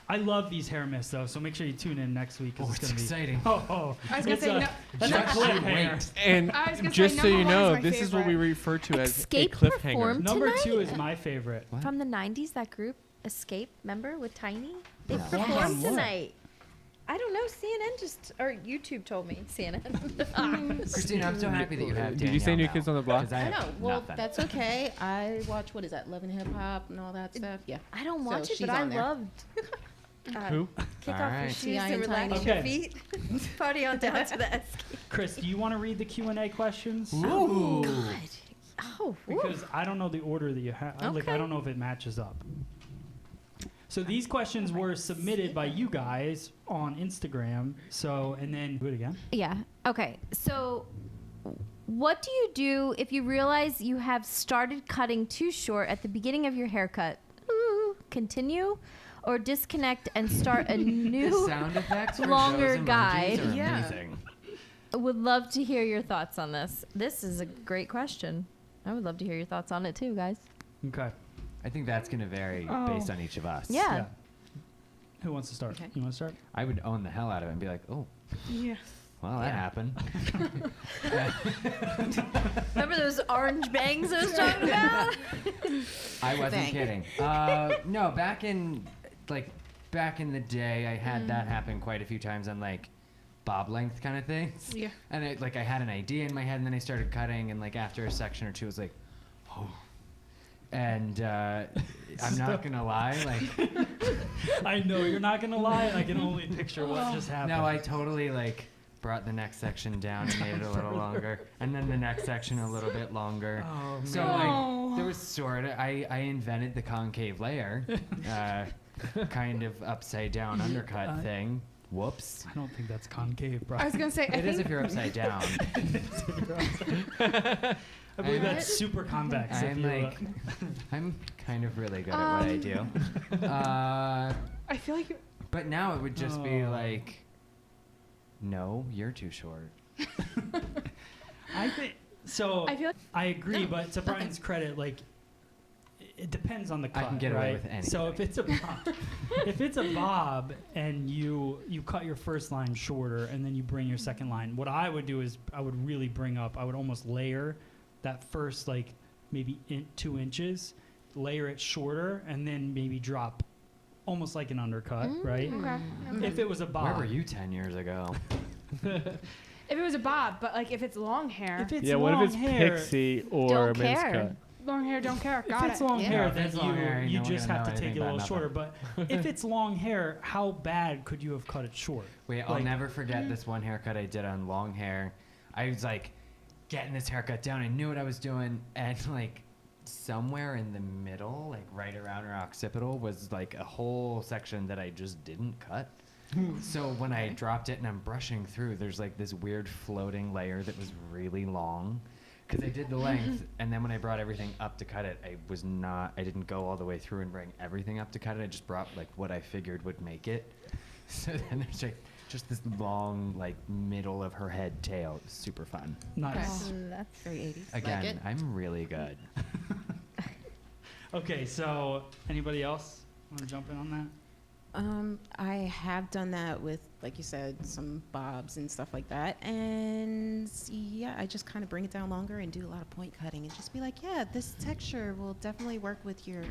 I love these hair mists though, so make sure you tune in next week. 'Cause Oh, it's it's gonna be exciting. Oh, I was gonna it's say, a- no, that's no, a cliffhanger. And I was gonna just say so you number one know, is my this is what we favorite. refer to as Escape a cliffhanger. performed Number tonight? 2 is my favorite. What? From the 90s, that group, Escape, remember, with Tiny? They No. On performed what? tonight. I don't know, CNN just, or YouTube told me, CNN. Christina, I'm so happy that you have Did you say Danielle New now, Kids on the Block? 'cause I I have know. Well, nothing. that's okay. I watch, what is that, Love and Hip Hop and all that stuff? Yeah. I don't So watch it, she's but I on there. loved Who? kick All off your right. shoes T.I. and and relax Tiny. your Okay. feet. Party on down to the Escape. Chris, do you want to read the Q&A questions? Ooh. God. Oh, woo. Because I don't know the order that you have. Like, I Okay. don't know if it matches up. So these questions were submitted by you guys on Instagram. So, and then do it again. Yeah. Okay. So, what do you do if you realize you have started cutting too short at the beginning of your haircut? Ooh, continue or disconnect and start a The new? sound effects for longer those emojis guide. are Yeah. amazing. Would love to hear your thoughts on this. This is a great question. I would love to hear your thoughts on it too, guys. Okay. I think that's going to vary based on each of us. Yeah. Who wants to start? Okay. You want to start? I would own the hell out of it and be like, oh, Yeah. well, that Yeah. happened. Remember those orange bangs I was talking about? I wasn't Thank. kidding. No, back in the day, I had that happen quite a few times on like bob length kind of things. Yeah. And I had an idea in my head, and then I started cutting, and like after a section or two, it was like, oh. And I'm not gonna lie, like I know you're not gonna lie. And I can only picture what just happened. no, I totally like brought the next section down and made it a little longer, and then the next section a little bit longer. Oh, So man. like there was sort of I invented the concave layer, kind of upside down undercut thing. Whoops. I don't think that's concave, bro. I was gonna say, I It is think if you're upside down. I believe I'm- that's super convex. if I'm you, like, I'm kind of really good at what I do. I feel like But now it would just be Oh. like, no, you're too short. I think so. I feel like I agree, but to Brian's credit, like it depends on the I cut, can get right? away with anything. So if it's a bob, and you cut your first line shorter and then you bring your second line, what I would do is I would really bring up. I would almost layer that first like maybe 2 inches, layer it shorter, and then maybe drop almost like an undercut, right? okay. If it was a bob. Where were you 10 years ago? If it was a bob, but like if it's long hair, If it's Yeah, long what if it's hair, pixie or Don't men's care. cut? long hair, don't care. If Got it's it. long Yeah. hair, No, if then it's long hair, you no one just gonna have know to take anything it a little about shorter. But if it's long hair, how bad could you have cut it short? Wait, I'll Like- never forget this one haircut I did on long hair. I was like getting this haircut down. I knew what I was doing, and like somewhere in the middle, like right around her occipital, was like a whole section that I just didn't cut. So when I dropped it and I'm brushing through, there's like this weird floating layer that was really long. Because I did the length, and then when I brought everything up to cut it, I didn't go all the way through and bring everything up to cut it. I just brought like what I figured would make it. So then there's like just this long, like middle of her head tail. It was super fun. Nice. That's Very 80s. Again, Like it. I'm really good. Okay, so anybody else want to jump in on that? I have done that with, like you said, some bobs and stuff like that. And yeah, I just kind of bring it down longer and do a lot of point cutting and just be like, yeah, this texture will definitely work with your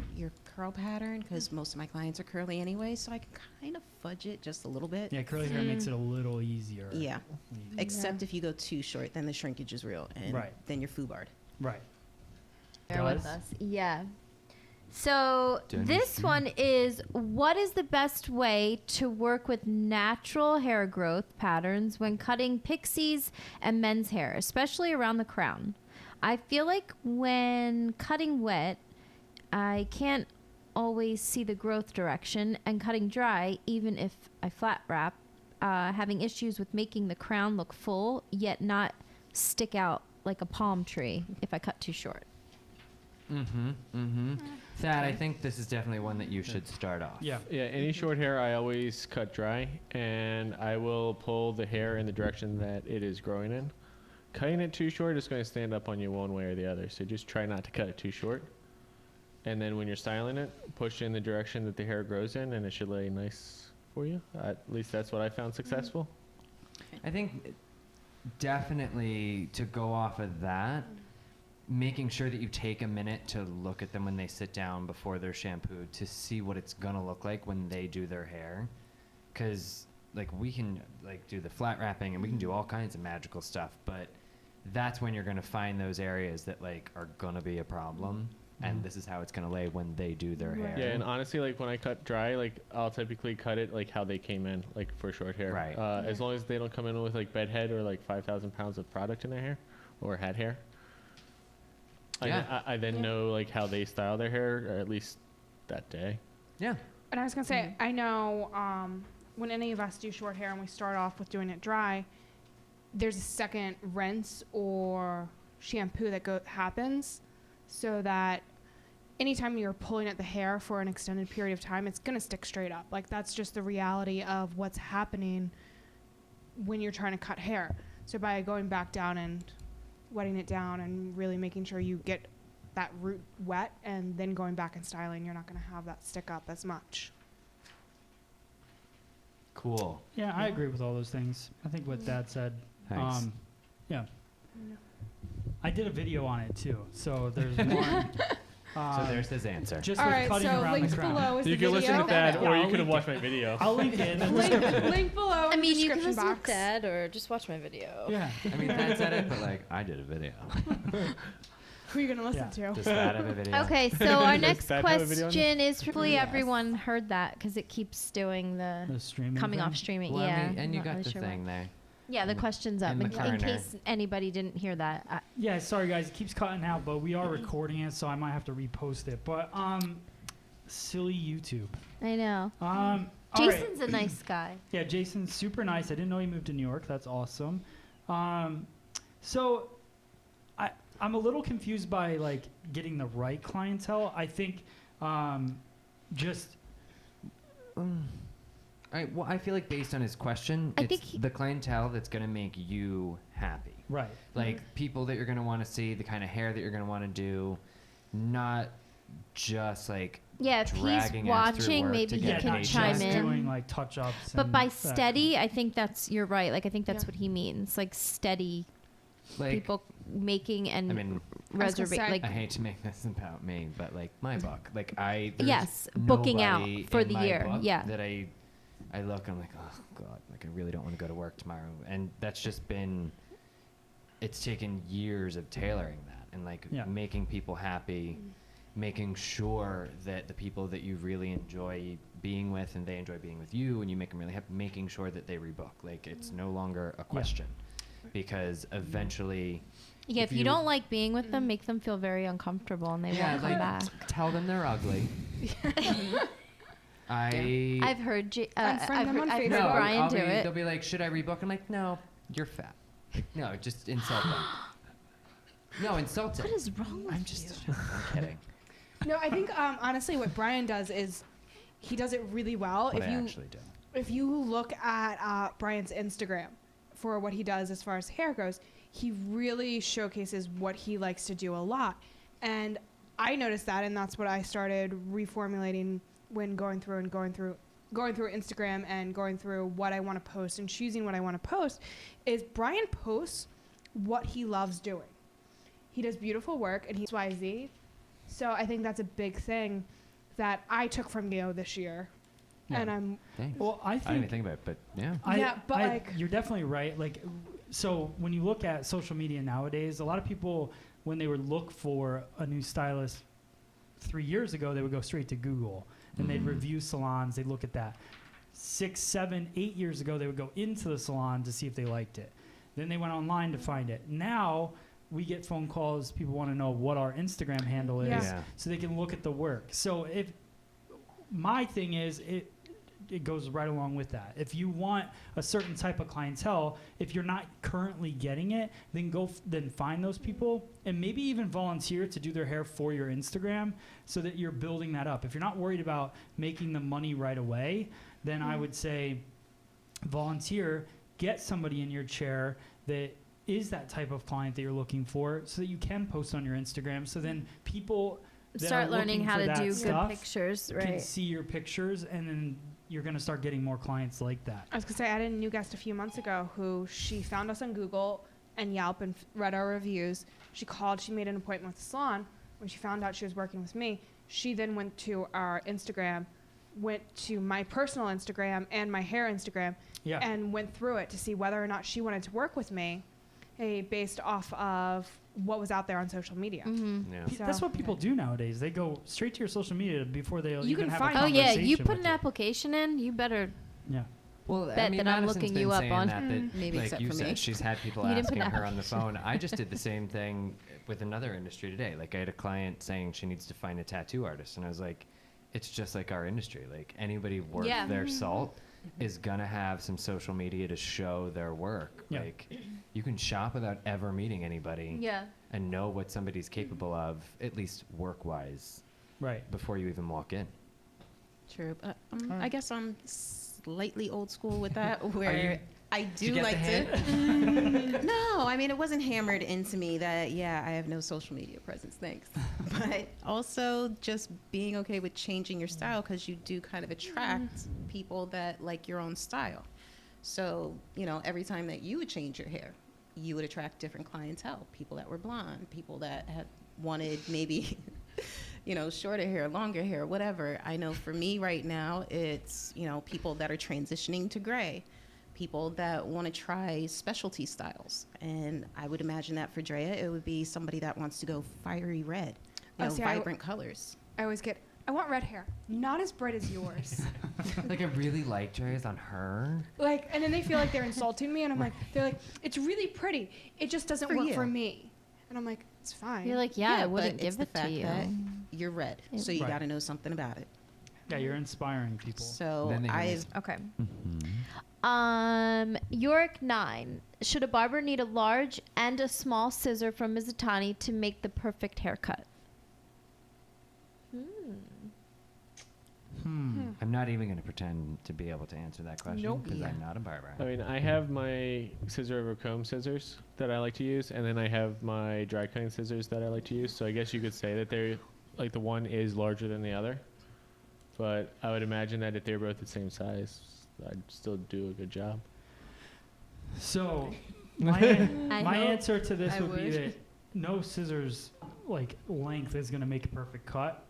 curl pattern because most of my clients are curly anyway. So I can kind of fudge it just a little bit. Yeah, curly hair makes it a little easier. Yeah. Except if you go too short, then the shrinkage is real. And Right. then you're foobarred. Right. Bear with Does? us. Yeah. So Done. this one is, what is the best way to work with natural hair growth patterns when cutting pixies and men's hair, especially around the crown? I feel like when cutting wet, I can't always see the growth direction, and cutting dry, even if I flat wrap, having issues with making the crown look full yet not stick out like a palm tree if I cut too short. Thad, I think this is definitely one that you should start off. Yeah. Yeah, any short hair I always cut dry, and I will pull the hair in the direction that it is growing in. cutting it too short is going to stand up on you one way or the other. So just try not to cut it too short. And then when you're styling it, push in the direction that the hair grows in, and it should lay nice for you. At least that's what I found successful. I think definitely to go off of that, making sure that you take a minute to look at them when they sit down before they're shampooed to see what it's gonna look like when they do their hair. Because like we can like do the flat wrapping and we can do all kinds of magical stuff, but that's when you're gonna find those areas that like are gonna be a problem. And this is how it's gonna lay when they do their hair. Yeah, and honestly, like when I cut dry, like I'll typically cut it like how they came in, like for short hair. Right. As long as they don't come in with like bed head or like 5,000 pounds of product in their hair or head hair. Yeah. I then know like how they style their hair, or at least that day. Yeah. And I was gonna say, I know when any of us do short hair and we start off with doing it dry, there's a second rinse or shampoo that happens, so that anytime you're pulling at the hair for an extended period of time, it's gonna stick straight up. Like that's just the reality of what's happening when you're trying to cut hair. So by going back down and wetting it down and really making sure you get that root wet and then going back and styling, you're not going to have that stick up as much. Cool. Yeah, I agree with all those things. I think what Dad said. Thanks. Yeah. I did a video on it too, so there's one. So there's his answer. Just All with right, cutting so around links the crown. below is You the can video. listen to that, Yeah, or I'll you could have link watched my video. I'll link it in the link, description. link below I in mean, the you can description listen box. to Dad or just watch my video. Yeah. I mean, Dad said it, but like I did a video. Who are you going to listen to? Does that have a video? Okay, so our next Dad have a video on question is hopefully Yes. everyone heard that because it keeps doing the The streaming coming thing. off streaming. Well, yeah. and I'm you not got really the sure thing why. there. Yeah, the question's up in the in corner. case anybody didn't hear that. Yeah, sorry guys, it keeps cutting out, but we are recording it, so I might have to repost it. But silly YouTube. I know. All right. Jason's a nice guy. Yeah, Jason's super nice. I didn't know he moved to New York. That's awesome. So I'm a little confused by like getting the right clientele. I think just Well, I feel like based on his question, I it's think the clientele that's going to make you happy. right. Like people that you're going to want to see, the kind of hair that you're going to want to do, not just like Yeah, if he's dragging us through watching, work maybe to he Yeah, get can not paid. chime just in. doing like touch-ups. But and by that. steady, I think you're right. Like I think that's Yeah. what he means. Like steady Like, people making and I mean, reserving. say- Like I hate to make this about me, but like my book, like there's Yes, booking out nobody for in the my year, book yeah. That I look, I'm like, oh God, like I really don't want to go to work tomorrow. And that's just been, it's taken years of tailoring that and like Yeah. making people happy, making sure that the people that you really enjoy being with and they enjoy being with you and you make them really happy, making sure that they rebook. Like it's no longer a question because eventually yeah, if you don't like being with them, make them feel very uncomfortable and they won't come like back. tell them they're ugly. I've heard Unfriend I've them heard, on I've Facebook. heard No, Brian do it. They'll be like, "Should I rebook?" I'm like, "No, you're fat." Like, no, just insult them. No, insult it. What is wrong with I'm just I'm kidding. No, I think honestly what Brian does is he does it really well. What I actually do. If you look at Brian's Instagram for what he does as far as hair goes, he really showcases what he likes to do a lot. And I noticed that, and that's what I started reformulating when going through Instagram and going through what I want to post and choosing what I want to post, is Brian posts what he loves doing. He does beautiful work, and he's YZ. So I think that's a big thing that I took from you this year. Yeah. And I'm Thanks. Well, I I didn't think even think about it, but yeah. Yeah, but, like- you're definitely right. Like, so when you look at social media nowadays, a lot of people, when they would look for a new stylist 3 years ago, they would go straight to Google and they'd review salons. They'd look at that. 6, 7, 8 years ago, they would go into the salon to see if they liked it. Then they went online to find it. Now we get phone calls. People want to know what our Instagram handle is, Yeah. so they can look at the work. So if my thing is, it goes right along with that. If you want a certain type of clientele, if you're not currently getting it, then then find those people and maybe even volunteer to do their hair for your Instagram so that you're building that up. If you're not worried about making the money right away, then I would say volunteer, get somebody in your chair that is that type of client that you're looking for, so that you can post on your Instagram. So then people that Start are learning looking how for to that do good stuff pictures, can right? see your pictures, and then you're going to start getting more clients like that. I was gonna say, I had a new guest a few months ago who she found us on Google and Yelp and read our reviews. She called, she made an appointment with the salon. When she found out she was working with me, she then went to our Instagram, went to my personal Instagram and my hair Instagram, Yeah. and went through it to see whether or not she wanted to work with me, based off of what was out there on social media. Mm-hmm. Yeah. So- That's what people do nowadays. They go straight to your social media before they You even can have find- a Oh yeah, conversation you put with an application in, you better. Yeah. Well, Bet I mean, that I'm Madison's looking been you up saying on. that Maybe like except you for said, me. she's had people You didn't put asking an her on the phone. I just did the same thing with another industry today. Like I had a client saying she needs to find a tattoo artist, and I was like, it's just like our industry. Like anybody worth Yeah. their salt is gonna have some social media to show their work. Yeah. Like you can shop without ever meeting anybody Yeah. and know what somebody's capable of, at least work-wise, Right. before you even walk in. True. Alright. I guess I'm slightly old school with that, where I Did you do get like the to. No, I mean, it wasn't hammered into me that, yeah, I have no social media presence, thanks. But also just being okay with changing your style, because you do kind of attract people that like your own style. So, you know, every time that you would change your hair, you would attract different clientele, people that were blonde, people that had wanted maybe you know, shorter hair, longer hair, whatever. I know for me right now, it's, you know, people that are transitioning to gray, people that want to try specialty styles. And I would imagine that for Drea, it would be somebody that wants to go fiery red, you Oh, know, see, vibrant colors. I always get, I want red hair, not as bright as yours. Like I really like Dre's on her. Like, and then they feel like they're insulting me, and I'm like, they're like, it's really pretty, it just doesn't For work you. for me. And I'm like, it's fine. You're like, yeah, I but wouldn't it's give the it to fact you. that you're red, so you Right. got to know something about it. Yeah, you're inspiring people. So Then they hear me I've Okay. Mm-hmm. Yorick 9. Should a barber need a large and a small scissor from Mizutani to make the perfect haircut? I'm not even going to pretend to be able to answer that question Nope. because Yeah. I'm not a barber. I mean, I have my scissor over comb scissors that I like to use, and then I have my dry cutting scissors that I like to use. So I guess you could say that they're like the one is larger than the other, but I would imagine that if they're both the same size, I'd still do a good job. So I my hope. answer to this I would be would. that no scissors like length is going to make a perfect cut.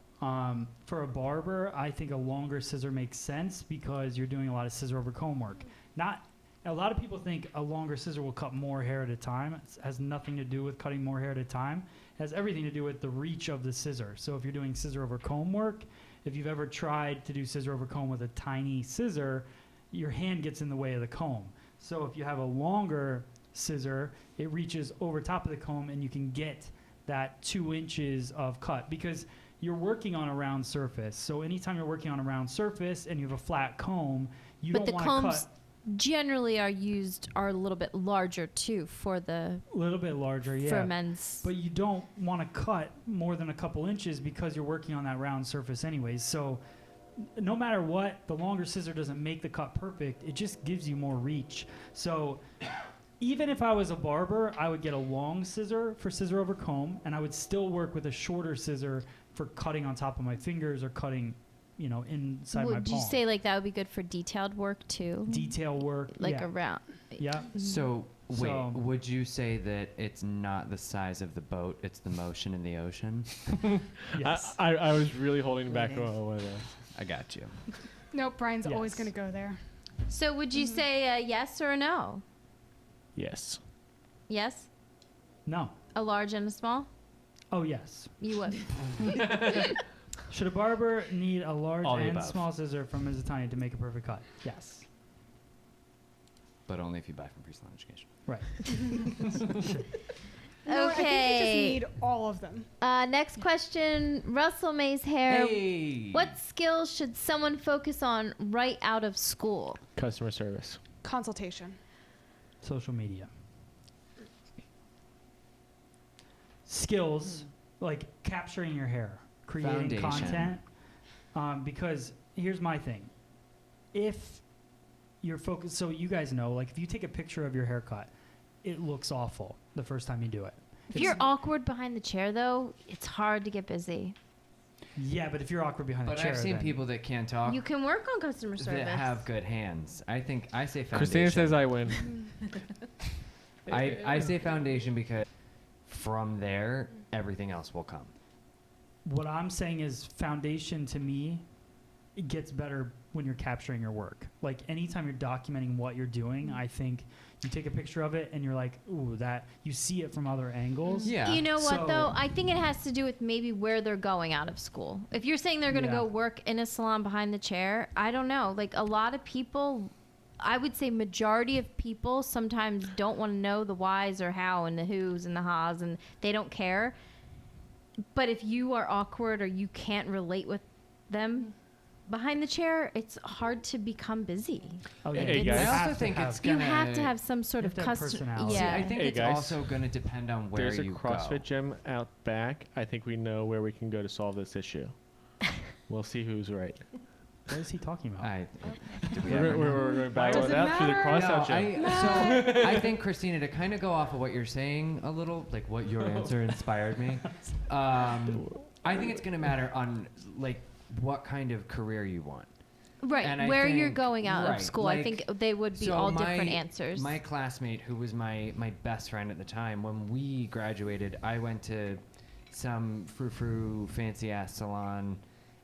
For a barber, I think a longer scissor makes sense because you're doing a lot of scissor over comb work. Not a lot of people think a longer scissor will cut more hair at a time. It has nothing to do with cutting more hair at a time. It has everything to do with the reach of the scissor. So if you're doing scissor over comb work, if you've ever tried to do scissor over comb with a tiny scissor, your hand gets in the way of the comb. So if you have a longer scissor, it reaches over top of the comb and you can get that 2 inches of cut because you're working on a round surface. So anytime you're working on a round surface and you have a flat comb, you But the don't want to combs cut generally are a little bit larger too for the a little bit larger, yeah. for men's. But you don't want to cut more than a couple inches because you're working on that round surface anyways. So no matter what, the longer scissor doesn't make the cut perfect. It just gives you more reach. So even if I was a barber, I would get a long scissor for scissor over comb, and I would still work with a shorter scissor for cutting on top of my fingers or cutting, you know, inside my Would palm. you say like that would be good for detailed work too? Detail work, Like yeah. around. Yeah. So, wait, So- would you say that it's not the size of the boat, it's the motion in the ocean? Yes. I was really holding back Right. on one of those. I got you. Nope, Brian's always Yes. going to go there. So would you say a yes or a no? Yes. Yes? No. A large and a small? Oh, yes. You would. Should a barber need a large All the and above. small scissor from Mizutani to make a perfect cut? Yes. But only if you buy from Pre-Salon Education. Right. No, I think you just Okay. need all of them. Next question. Russell May's hair. Hey! What skills should someone focus on right out of school? Customer service. Consultation. Social media. Skills like capturing your hair, creating Foundation. content. Because here's my thing. If you're focused, so you guys know, like if you take a picture of your haircut, it looks awful the first time you do it. If you're awkward behind the chair, though, it's hard to get busy. Yeah, but if you're awkward behind But the chair, I've seen then- people that can't talk You can work on customer service. that have good hands. I say foundation. Christina says I win. I say foundation because from there, everything else will come. What I'm saying is foundation to me, it gets better when you're capturing your work. Like anytime you're documenting what you're doing, I think you take a picture of it and you're like, ooh, that you see it from other angles. Yeah. You know what, So- though? I think it has to do with maybe where they're going out of school. If you're saying they're going to Yeah. go work in a salon behind the chair, I don't know. Like a lot of people, I would say majority of people sometimes don't want to know the whys or how and the who's and the ha's, and they don't care. But if you are awkward or you can't relate with them behind the chair, it's hard to become busy. Oh, Hey, you guys. I have also to think have- it's You gonna have to have some sort You of have to have custom. personality. Yeah. See, I think Hey, it's guys. also going to depend on where There's a you CrossFit go. gym out back. I think we know where we can go to solve this issue. We'll see who's right. What is he talking about? Do we We're, ever know? we're going to battle Does it it out through the matter? cross-out No, gym. so I think Christina, to kind of go off of what you're saying a little, like what your answer inspired me. I think it's going to matter on like what kind of career you want. Right, And I where you're think- going out right, of school, I like, think they would be so all my- different answers. My classmate, who was my best friend at the time, when we graduated, I went to some frou-frou fancy-ass salon,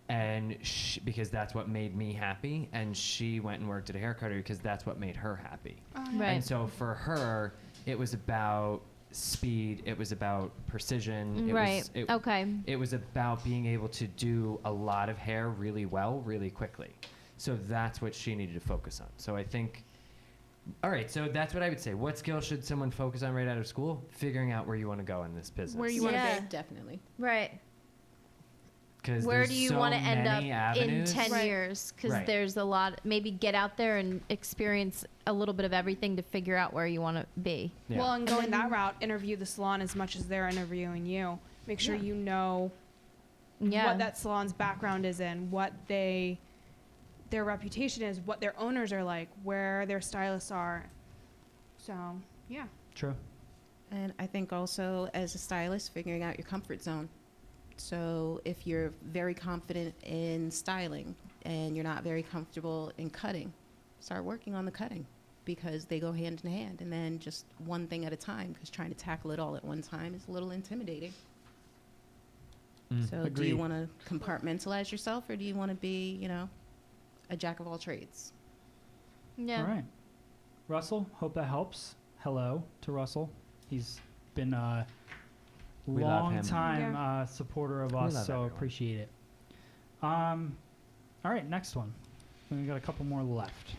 and because that's what made me happy, and she went and worked at a hair cutter because that's what made her happy. Right. And so for her, it was about speed, it was about precision. Right. It, Okay. It was about being able to do a lot of hair really well, really quickly. So that's what she needed to focus on. So I think, all right, so that's what I would say. What skill should someone focus on right out of school? Figuring out where you want to go in this business. Where you want to Yeah. be. Definitely. Right. 'Cause Where there's do you so want to end up many in avenues. 10 Right. years? Because Right. there's a lot. Maybe get out there and experience a little bit of everything to figure out where you want to be. Yeah. Well, and going And that then- route, interview the salon as much as they're interviewing you. Make sure Yeah. you know Yeah. what that salon's background is in, what their reputation is, what their owners are like, where their stylists are. So, yeah. True. And I think also as a stylist, figuring out your comfort zone. So if you're very confident in styling and you're not very comfortable in cutting, start working on the cutting because they go hand in hand. And then just one thing at a time, because trying to tackle it all at one time is a little intimidating. Mm. So do Agreed. you want to compartmentalize yourself or do you want to be, a jack of all trades? Yeah. All right. Russell, hope that helps. Hello to Russell. He's been a We love him. long time Yeah. supporter of We us, love so everyone. appreciate it. All right, next one. We got a couple more left.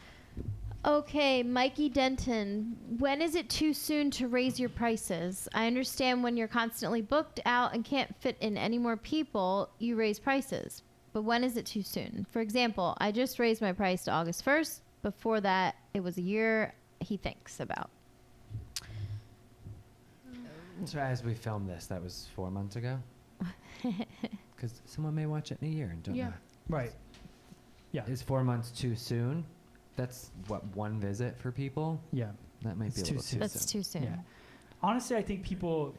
Okay, Mikey Denton. When is it too soon to raise your prices? I understand when you're constantly booked out and can't fit in any more people, you raise prices. But when is it too soon? For example, I just raised my price to August 1st. Before that, it was a year he thinks about. So as we filmed this, that was 4 months ago? Because someone may watch it in a year and don't Yeah. know. Right. Yeah. Is 4 months too soon? That's, what, one visit for people? Yeah. That might be a It's too little soon. too That's soon. too soon. Yeah. Honestly, I think people.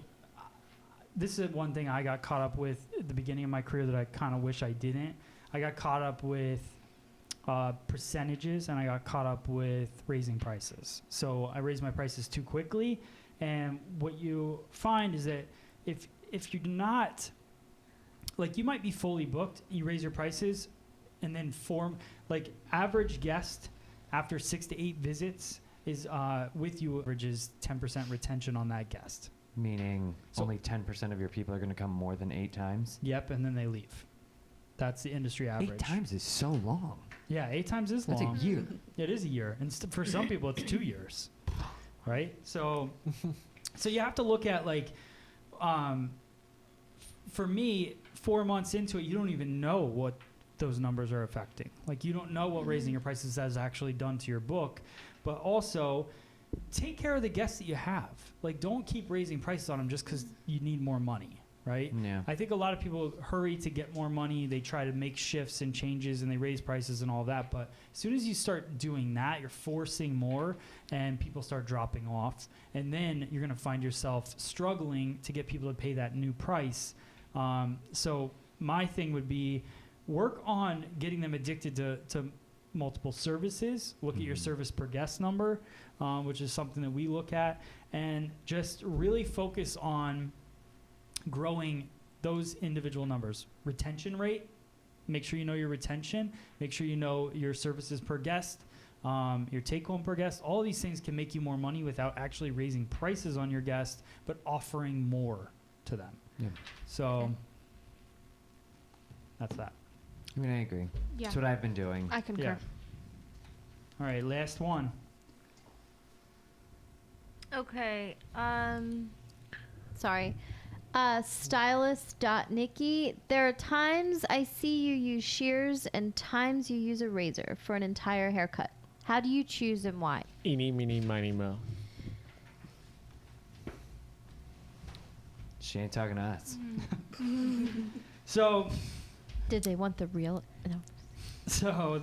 This is one thing I got caught up with at the beginning of my career that I kind of wish I didn't. I got caught up with percentages and I got caught up with raising prices. So I raised my prices too quickly. And what you find is that if you're not, like you might be fully booked, you raise your prices and then like average guest after 6 to 8 visits is with you averages 10% retention on that guest. Meaning So- only 10% of your people are going to come more than 8 times? Yep, and then they leave. That's the industry average. 8 times is so long. Yeah, 8 times is That's long. a year. It is a year, and for some people, it's 2 years, right? So you have to look at like, for me, 4 months into it, you don't even know what those numbers are affecting. Like you don't know what raising your prices has actually done to your book, but also take care of the guests that you have. Like don't keep raising prices on them just because you need more money. right? Yeah. I think a lot of people hurry to get more money. They try to make shifts and changes, and they raise prices and all that. But as soon as you start doing that, you're forcing more, and people start dropping off. And then you're going to find yourself struggling to get people to pay that new price. So my thing would be work on getting them addicted to multiple services. Look at your service per guest number, which is something that we look at, and just really focus on growing those individual numbers. Retention rate, make sure you know your retention, make sure you know your services per guest, your take home per guest. All of these things can make you more money without actually raising prices on your guests, but offering more to them. Yeah. So Okay. that's that. I mean, I agree. Yeah. That's what I've been doing. I concur. Yeah. All right, last one. Okay. Sorry. Stylist.Nikki. There are times I see you use shears and times you use a razor for an entire haircut. How do you choose and why? Eeny, meeny, miny, mo. She ain't talking to us. So Did they want the real? No.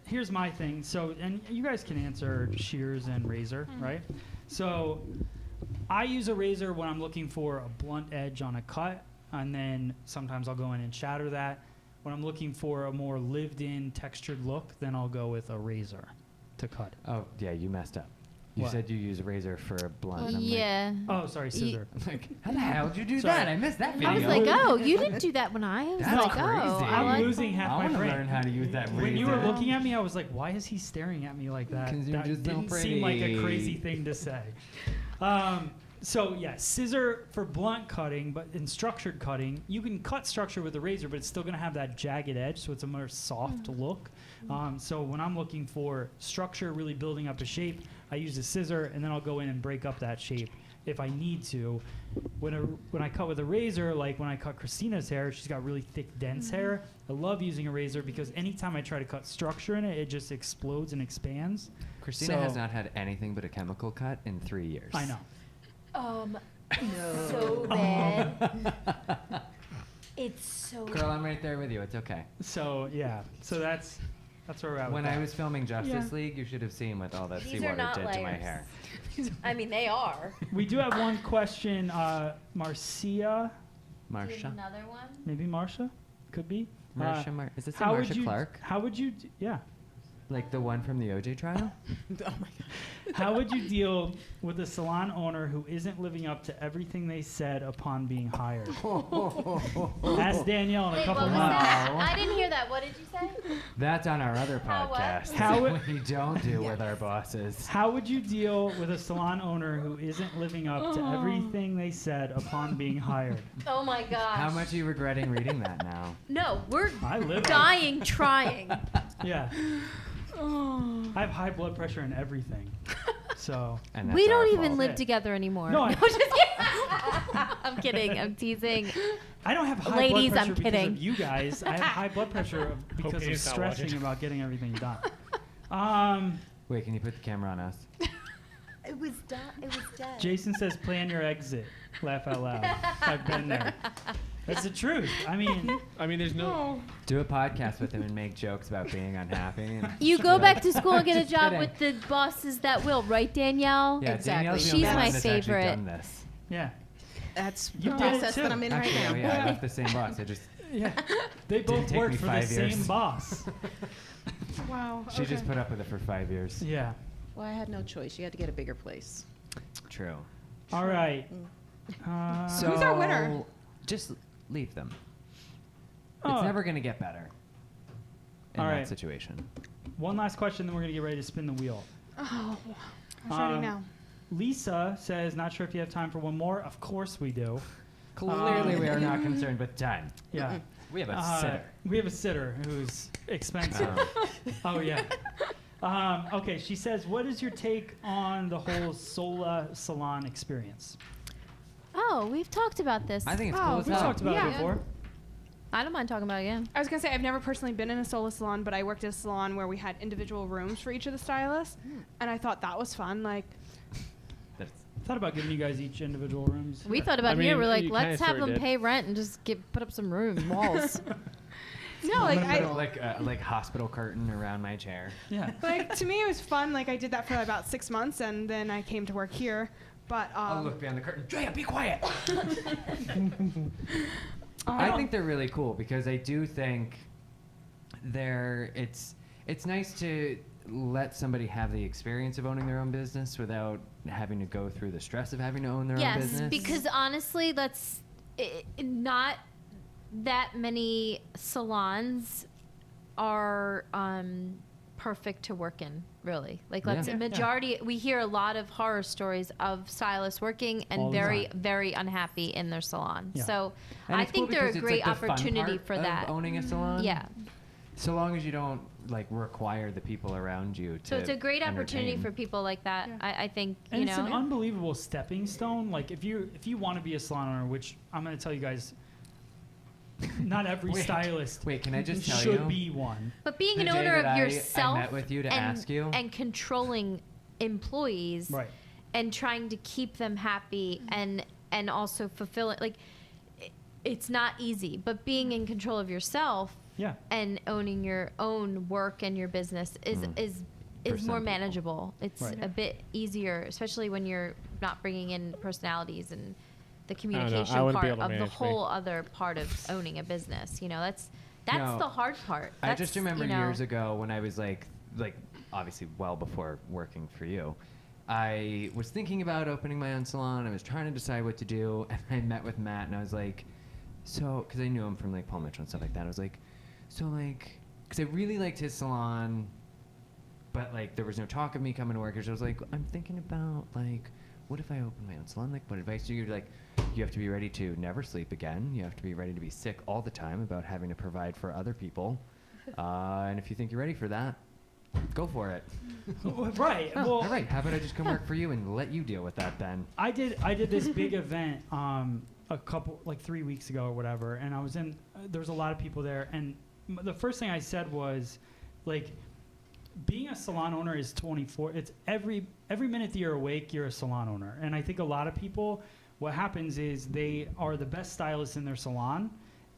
here's my thing. So, and you guys can answer shears and razor, right? So I use a razor when I'm looking for a blunt edge on a cut, and then sometimes I'll go in and shatter that. When I'm looking for a more lived-in textured look, then I'll go with a razor to cut it. Oh, yeah, you messed up. You What? said you use a razor for a blunt. and I'm Yeah. Oh, sorry, scissor. Like, how the hell did you do Sorry. that? I missed that video. I was like, oh, you didn't do that when I was That's like, crazy. oh, I I'm like losing half I my want to brain. learn how to use that razor. When you were looking at me, I was like, why is he staring at me like that? 'Cause you're That just so didn't seem like a pretty. crazy thing to say. So, yeah, scissor for blunt cutting, but in structured cutting, you can cut structure with a razor, but it's still going to have that jagged edge, so it's a more soft look. So when I'm looking for structure, really building up a shape, I use a scissor, and then I'll go in and break up that shape if I need to. When I cut with a razor, like when I cut Christina's hair, she's got really thick, dense hair. I love using a razor because anytime I try to cut structure in it, it just explodes and expands. Christina So- has not had anything but a chemical cut in 3 years. I know. so bad. It's so Girl, I'm right there with you. It's okay. So, yeah. So that's where we're at When with I that. was filming Justice Yeah. League, you should have seen what all that These are seawater not did to my layers. hair. I mean, they are. We do have one question. Marcia, Marsha? Another one? maybe Marsha, could be. Is this a How would Marsha you? Clark? How would you? Yeah. Like the one from the OJ trial? Oh my god. How would you deal with a salon owner who isn't living up to everything they said upon being hired? Ask Danielle in a Wait, couple what was months. that? I didn't hear that. What did you say? That's on our other How what? podcast. How what it- we don't do with our bosses. How would you deal with a salon owner who isn't living up to everything they said upon being hired? Oh my gosh. How much are you regretting reading that now? No, we're I live. dying trying. Yeah. I have high blood pressure and everything. So. And that's We don't our even fault. live Yeah. together anymore. No, just kidding. I'm kidding. I'm teasing. I don't have high Ladies, blood pressure I'm because kidding. of you guys. I have high blood pressure because of he's not stressing watching. about getting everything done. Wait, can you put the camera on us? It was dead. Jason says, "Plan your exit." Laugh out loud. I've been there. That's the truth. I mean, I mean, there's no. Oh. Do a podcast with him and make jokes about being unhappy. And You go back to school and get a Just job kidding. with the bosses that will, right, Danielle? Yeah, Exactly. Danielle's the She's only one my that's actually favorite. done this. yeah, That's You the did it process too. that I'm in Actually, right oh now. yeah, I left the same boss. I just yeah. They both take work me for the 5 same years. boss. Wow. she just put up with it for 5 years. Yeah. Well, I had no choice. You had to get a bigger place. True. All right. So Who's our winner? Just leave them. Oh. It's never gonna get better in All that right. situation. One last question, then we're gonna get ready to spin the wheel. Oh, I'm ready now. Lisa says, "Not sure if you have time for one more." Of course we do. Clearly, we are not concerned with time. Yeah. We have a sitter. We have a sitter who's expensive. Oh yeah. Okay, she says, "What is your take on the whole Sola salon experience?" Oh, we've talked about this. I think it's Oh, cool as We hell. talked about Yeah. it before. I don't mind talking about it, yeah. I was gonna say I've never personally been in a solo salon, but I worked at a salon where we had individual rooms for each of the stylists, and I thought that was fun. Like, That's Thought about giving you guys each individual rooms. We thought about I mean, here. We're like, you let's kinda have sorta them did. pay rent and just put up some room walls. No, like Like hospital curtain around my chair. Yeah. like to me it was fun. Like I did that for about 6 months, and then I came to work here. But I'll look behind the curtain. Drea, be quiet. I I think they're really cool because I do think it's nice to let somebody have the experience of owning their own business without having to go through the stress of having to own their own Yes, business. because honestly, not that many salons are perfect to work in. Really, like let's Yeah. a majority. We hear a lot of horror stories of stylists working All and the very, time. very unhappy in their salon. Yeah. So And I it's think cool they're a because it's, great like, the fun opportunity part for of that. owning a salon. Yeah. So long as you don't like require the people around you to. So it's a great opportunity entertain. for people like that. Yeah. I think And you it's know. an unbelievable stepping stone. Like if you want to be a salon owner, which I'm going to tell you guys, not every Wait. stylist Wait, can I just tell should you? be one. But being an The day owner that of yourself I met with you to and, ask you. and controlling employees Right. and trying to keep them happy and also fulfill it, like it's not easy. But being in control of yourself Yeah. and owning your own work and your business is For is some more people. manageable. It's Right. a bit easier, especially when you're not bringing in personalities and the know. communication I wouldn't be part able to of the manage me. whole other part of owning a business. You know, that's No, the hard part. I That's, just remember you know, years ago when I was like obviously well before working for you, I was thinking about opening my own salon. I was trying to decide what to do, and I met with Matt, and I was like, so because I knew him from like Paul Mitchell and stuff like that. I was like, so like, because I really liked his salon, but like there was no talk of me coming to work. So I was like, I'm thinking about like, what if I open my own salon? Like, what advice do you give? Like, you have to be ready to never sleep again. You have to be ready to be sick all the time about having to provide for other people. And if you think you're ready for that, go for it. Right. Oh, Well, all right. How about I just come work for you and let you deal with that then? I did this big event a couple like 3 weeks ago or whatever, and I was in. There was a lot of people there, and the first thing I said was, like, being a salon owner is 24. It's every minute that you're awake, you're a salon owner, and I think a lot of people, what happens is they are the best stylists in their salon.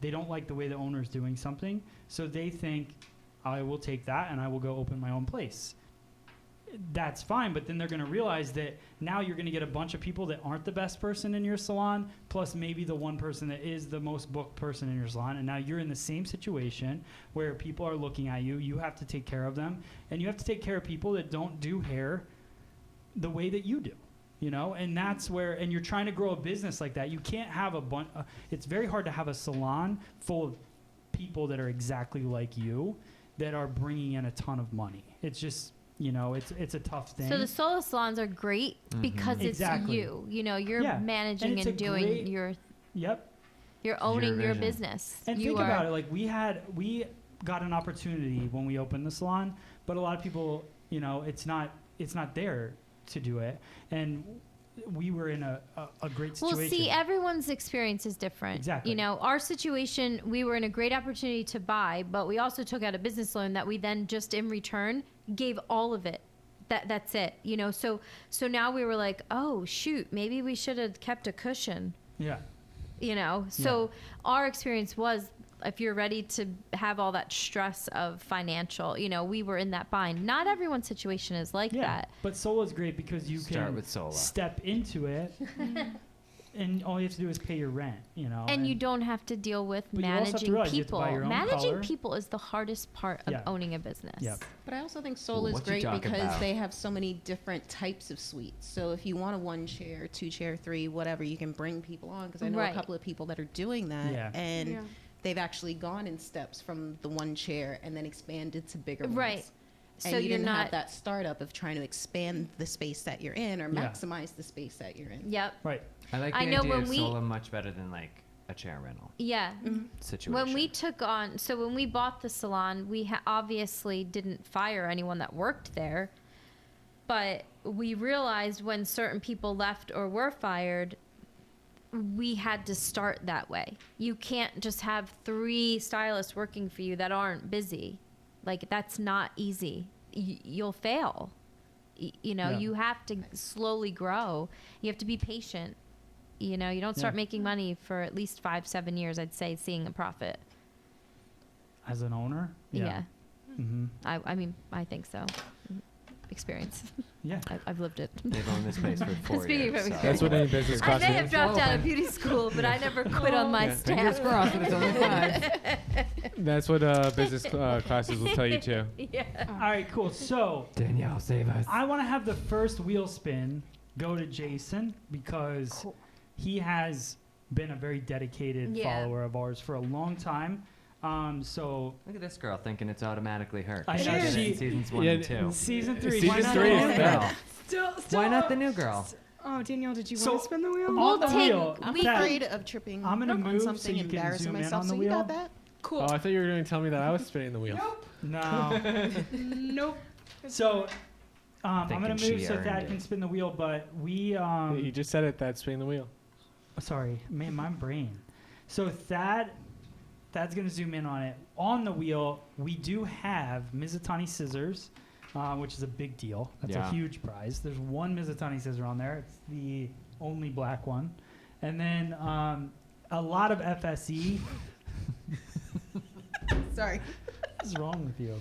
They don't like the way the owner's doing something, so they think, I will take that and I will go open my own place. That's fine, but then they're going to realize that now you're going to get a bunch of people that aren't the best person in your salon, plus maybe the one person that is the most booked person in your salon, and now you're in the same situation where people are looking at you. You have to take care of them, and you have to take care of people that don't do hair the way that you do, you know? And that's where, and you're trying to grow a business like that. You can't have a bunch, it's very hard to have a salon full of people that are exactly like you that are bringing in a ton of money. It's just, you know, it's a tough thing. So the solo salons are great because it's Exactly. you. You know, you're Yeah. managing And it's and a doing great- your, Yep. you're owning your vision. business. And you think are, about it, like we got an opportunity when we opened the salon, but a lot of people, you know, it's not there to do it. And we were in a great situation. Well, see, everyone's experience is different. Exactly. You know, our situation, we were in a great opportunity to buy, but we also took out a business loan that we then just in return gave all of it. That's it. You know, so now we were like, oh shoot, maybe we should have kept a cushion. Yeah. You know, so our experience was, if you're ready to have all that stress of financial, you know, we were in that bind. Not everyone's situation is like Yeah. that. But Solo's great because you Start can with Sola. step into it and all you have to do is pay your rent, you know. And you don't have to deal with But you also have to managing realize you have to people. buy your own Managing color. people is the hardest part of Yeah. owning a business. Yep. But I also think Soul Ooh, is what you great talking because about? they have so many different types of suites. So if you want a 1 chair, 2 chair, 3, whatever, you can bring people on. Because I know Right. a couple of people that are doing that, Yeah. and Yeah. they've actually gone in steps from the 1 chair and then expanded to bigger Right. ones. So And you you're didn't not. have that startup of trying to expand the space that you're in or Yeah. maximize the space that you're in. Yep. Right. I like the I know idea when of we- Sola much better than like a chair rental Yeah. situation. When we took on, so when we bought the salon, we obviously didn't fire anyone that worked there, but we realized when certain people left or were fired, we had to start that way. You can't just have 3 stylists working for you that aren't busy. Like, that's not easy. You'll fail. You know, Yeah. you have to slowly grow. You have to be patient. You know, you don't start Yeah. making money for at least 5-7 years, I'd say, seeing a profit. As an owner? Yeah. Mm-hmm. I mean, I think so. Experience. Yeah. I've lived it. They've owned this place for 4 Speaking years. of so- That's what any business I class may have is. dropped out of Open. beauty school, but I never quit on my Yeah. Fingers staff. crossed that it's only 5. That's what business classes will tell you too. Yeah. All right, cool. So Danielle, save us. I want to have the first wheel spin go to Jason because Cool. he has been a very dedicated Yeah. follower of ours for a long time. So Look at this girl thinking it's automatically her. I She know, did it she- in seasons 1 yeah, and 2. season 3. Season Why not 3 the is new that. girl? Still. Why not the new girl? Oh, Danielle, did you So- want to spin the wheel? On the Take- wheel. I'm We- afraid of tripping I'm gonna on move so something, you can embarrassing zoom in myself. on the So you got wheel. that? Cool. Oh, I thought you were going to tell me that I was spinning the wheel. No. Nope. So I'm Thinking going to she move so earned Thad it. can spin the wheel, but we You just said it. That's spinning the wheel. sorry, man, my brain. So Thad's going to zoom in on it. On the wheel, we do have Mizutani Scissors, which is a big deal. That's a Yeah. huge prize. There's one Mizutani Scissor on there. It's the only black one. And then a lot of FSE. Sorry. What's wrong with you?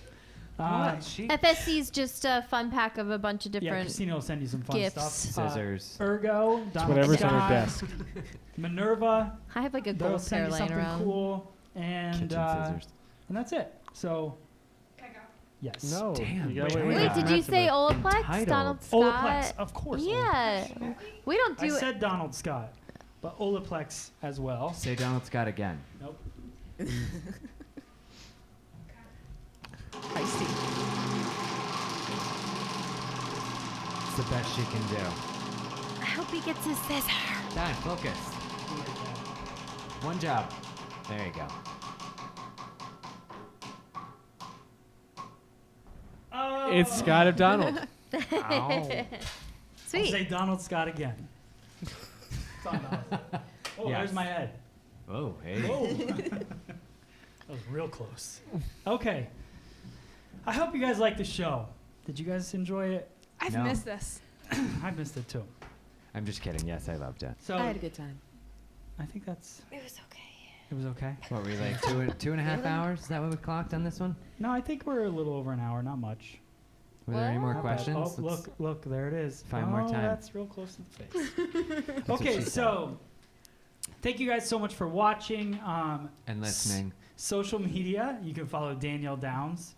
What? She FSC is just a fun pack of a bunch of Yeah, different. Christina will send you some fun gifts. stuff. Scissors. Ergo, Donald Whatever's on her Scott, desk. Minerva, I have like a they'll gold send pair you lying something around. cool. And Kitchen scissors. that's it. So, yes. No. Damn, you gotta wait, wait. Wait, Yeah. did you say Olaplex? Entitled. Donald Scott? Olaplex, of course. Yeah. We don't I do said Donald Scott, but Olaplex as well. Say Donald Scott again. Nope. Feisty. It's the best she can do. I hope he gets his scissor. Done. Focus. One job. There you go. Oh. It's Scott of Donald. Ow. I'll Sweet. say Donald Scott again. It's on Donald. Oh, Yes. there's my head. Oh, hey. Whoa. That was real close. Okay. I hope you guys liked the show. Did you guys enjoy it? I've No. missed this. I missed it too. I'm just kidding. Yes, I loved it. So I had a good time. I think that's. It was okay. It was okay. What were you like, two and a half hours? Is that what we clocked on this one? No, I think we're a little over an hour. Not much. Were there any more Not bad. questions? Oh, Let's- look, there it is. Find more Oh, time. That's real close to the face. That's what Okay, she said. so thank you guys so much for watching. And listening. Social media, you can follow Danielle Downs.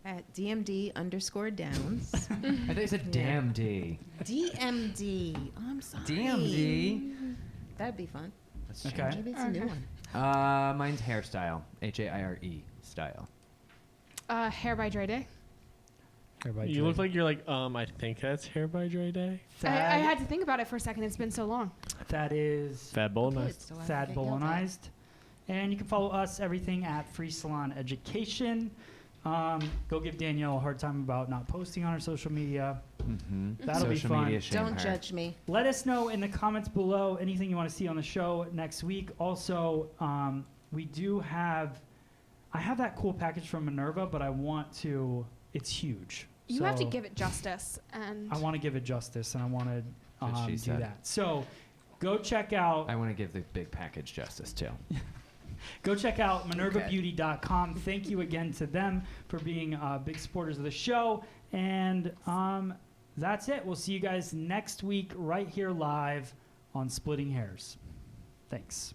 At DMD_Downs. I thought you said damn D. DMD. Oh, I'm sorry. DMD. That'd be fun. Let's Okay. change Maybe it's a new Okay. it. Mine's hairstyle. HAIRE style. Hair by Dre Day. Everybody You look like you're like, I think that's Hair by Dre Day. I had to think about it for a second. It's been so long. That is Fat Bowl Good, Nice. so I Thad don't get yelled at. Bolonized. And you can follow us, everything at Free Salon Education. Go give Danielle a hard time about not posting on her social media. Mm-hmm. That'll be Social fun. media shame Don't her. judge me. Let us know in the comments below anything you want to see on the show next week. Also, we do have, I have that cool package from Minerva, but I want to, it's huge. You have to So give it justice, and I want to give it justice, and I want to That's what she do said. that. So go check out I want to give the big package justice too. Go check out minervabeauty.com. Thank you again to them for being big supporters of the show. And that's it. We'll see you guys next week right here live on Splitting Hairs. Thanks.